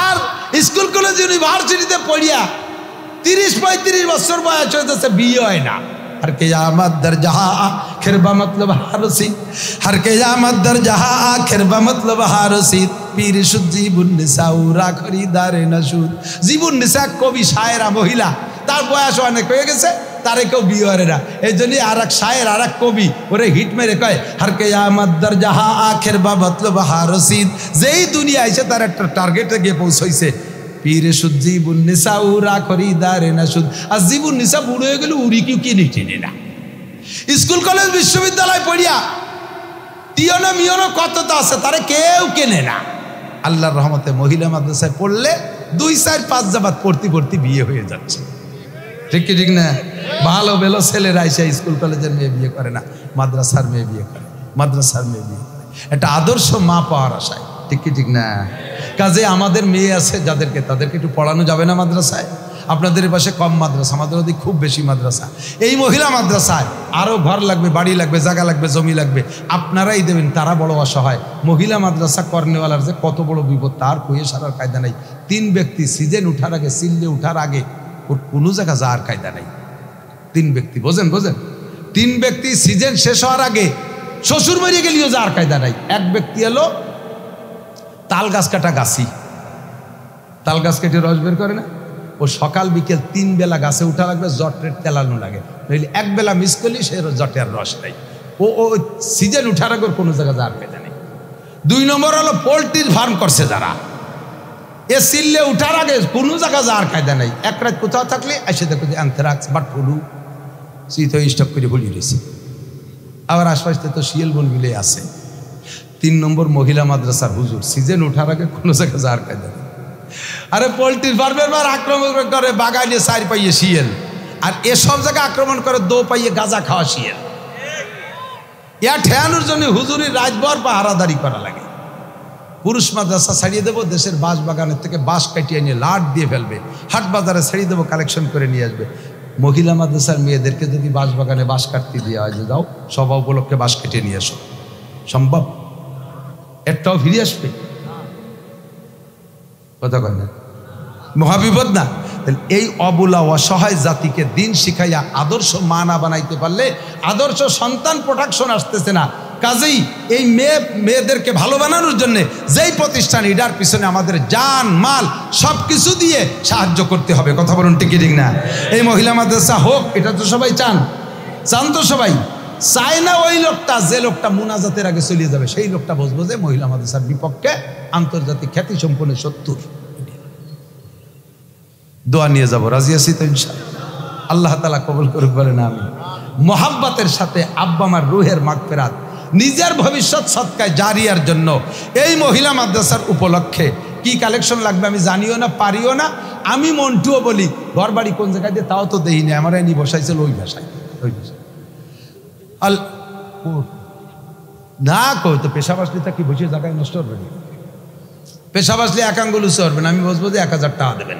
আর স্কুল কলেজ ইউনিভার্সিটিতে পড়িয়া 30-35 বছর বয়স হয়েছে, বিয়ে হয় না। हर क़यामत दर जहाँ आखिर बा मतलब हारसी, हर क़यामत दर जहाँ आखिर बा मतलब हारसी। पीर शुद्ध जीबुन निसा उरा खरीदारे नशुद। जीबुन निसा कवि शायरा महिला, তার বয়স অনেক হয়ে গেছে, তারে কেউ বিয়ে করে না। এই জন্যই আর এক শায়ের আর এক কবি ওরে হিট মেরে কয়, हर क़यामत दर जहाँ आखिर बा मतलब हारसीद। যেই দুনিয়া আইছে তার একটা টার্গেটে গিয়ে পৌঁছাইছে। পীরে সুদ জীবন নিসা উরা খরিদারে না সুদ। আর জীবন নিসা বুড়ো হয়ে গেলে উড়ি কেউ কিনে টেনে না। স্কুল কলেজ বিশ্ববিদ্যালয় পড়িয়া টিয়নো মিয়নো কত তো আছে, তারে কেউ কেনে না। আল্লাহর রহমতে মহিলা মাদ্রাসায় পড়লে 2-4-5 জামাত পড়তে বিয়ে হয়ে যাচ্ছে। ঠিক কি ঠিক না? ভালো বেলো ছেলেরা এসে স্কুল কলেজের মেয়ে বিয়ে করে না, মাদ্রাসার মেয়ে বিয়ে করে, মাদ্রাসার মেয়ে বিয়ে করে। একটা আদর্শ মা পাওয়ার আশায়। ঠিক কি ঠিক না? কাজে আমাদের মেয়ে আছে যাদেরকে, তাদেরকে একটু পড়ানো যাবে না মাদ্রাসায়? আপনাদের পাশে কম মাদ্রাসা, আমাদের ওদিকে খুব বেশি মাদ্রাসা। এই মহিলা মাদ্রাসায় আরও ঘর লাগবে, বাড়ি লাগবে, জায়গা লাগবে, জমি লাগবে, আপনারাই দেবেন। তারা বড় অসহায়। মহিলা মাদ্রাসা কর্নেওয়ালার যে কত বড় বিপদ তার কইয়ে সারার কায়দা নাই। 3 ব্যক্তি সিজন উঠার আগে, সিল্লে উঠার আগে ওর কোনো জায়গা যাওয়ার কায়দা নাই। 3 ব্যক্তি, বোঝেন 3 ব্যক্তি সিজন শেষ হওয়ার আগে শ্বশুর বাড়ি গেলেও যাওয়ার কায়দা নাই। এক ব্যক্তি এলো তাল গাছ কাটা গাছি, তাল গাছ কেটে রস বের করে না, ও সকাল বিকেল 3 বেলা গাছে উঠা লাগবে, জটের তেলানো লাগে, নইলে 1 বেলা মিস করলে সে জটের রস নেই। ও সিজন উঠার আগে কোনো জায়গা যাওয়ার কায়দা নেই। 2 নম্বর হলো পোলট্রির ফার্ম করছে যারা, এ সিল্লে উঠার আগে কোনো জায়গা যাওয়ার কায়দা নেই। এক রাত কোথাও থাকলে এসে দেখো যে অ্যানথ্রাক্স বাট ফলু শীত হয়ে স্টক করে ভুলিয়ে রয়েছে। আবার আশপাশে তো শিয়াল বনগুলি আছে। 3 নম্বর মহিলা মাদ্রাসার হুজুর, সিজন উঠার আগে কোনো জায়গা যাওয়ার কায়দা নেই। আরে পোলট্রির ফার্মের বার আক্রমণ করে বাগানে 4 পাইয়ে শিয়াল, আর এসব জায়গায় আক্রমণ করে 2 পাইয়ে গাঁজা খাওয়া শিয়াল। ইয়া ঠেয়ানোর জন্য হুজুরের রাতভর পাহারাদারি করা লাগে। পুরুষ মাদ্রাসা ছাড়িয়ে দেবো, দেশের বাঁশ বাগানের থেকে বাঁশ কাটিয়ে নিয়ে লাট দিয়ে ফেলবে, হাট বাজারে ছাড়িয়ে দেবো, কালেকশন করে নিয়ে আসবে। মহিলা মাদ্রাসার মেয়েদেরকে যদি বাঁশ বাগানে বাঁশ কাটতে দেওয়া হয়, যে যাও সভা উপলক্ষে বাঁশ কেটে নিয়ে এসো, সম্ভব? একটাও ফিরে আসবে? কথা কয় না? মহাবিপদ না? এই অবলা অসহায় জাতিকে দিন শিখাইয়া আদর্শ মা না বানাইতে পারলে আদর্শ সন্তান প্রোডাকশন আসতেছে না। কাজেই এই মেয়েদেরকে ভালো বানানোর জন্য যেই প্রতিষ্ঠান, এটার পিছনে আমাদের জান মাল সব কিছু দিয়ে সাহায্য করতে হবে। কথা বলুন ঠিক ঠিক না? এই মহিলা মাদ্রাসা হোক, এটা তো সবাই চান তো সবাই চায় না। ওই লোকটা, যে লোকটা মুনাজাতের আগে চলে যাবে, সেই লোকটা বুঝবো যে মহিলা মাদ্রাসার বিপক্ষে আন্তর্জাতিক খ্যাতি সম্পন্ন 70। দোয়া নিয়ে যাবো, রাজি আছি তো ইনশাআল্লাহ? আল্লাহ তাআলা কবুল করুক, বলেন আমি। মোহাব্বতের সাথে আব্বা আমার রুহের মাগফিরাত, নিজের ভবিষ্যৎ সদকায় জারিয়ার জন্য এই মহিলা মাদ্রাসার উপলক্ষে কি কালেকশন লাগবে আমি জানিও না, পারিও না। আমি মন্টুও বলি ঘর বাড়ি কোন জায়গায় দিয়ে তাও তো দেই না, আমার এনে বসাইছিল ওই ভাষায়, না কো তো পেশা বাসলি তা কি বসে জায়গায় নষ্ট করবে, পেশা বাসলি 1 আঙ্গুল উঁচু করবেন, আমি বসবো যে 1000 টাকা দেবেন।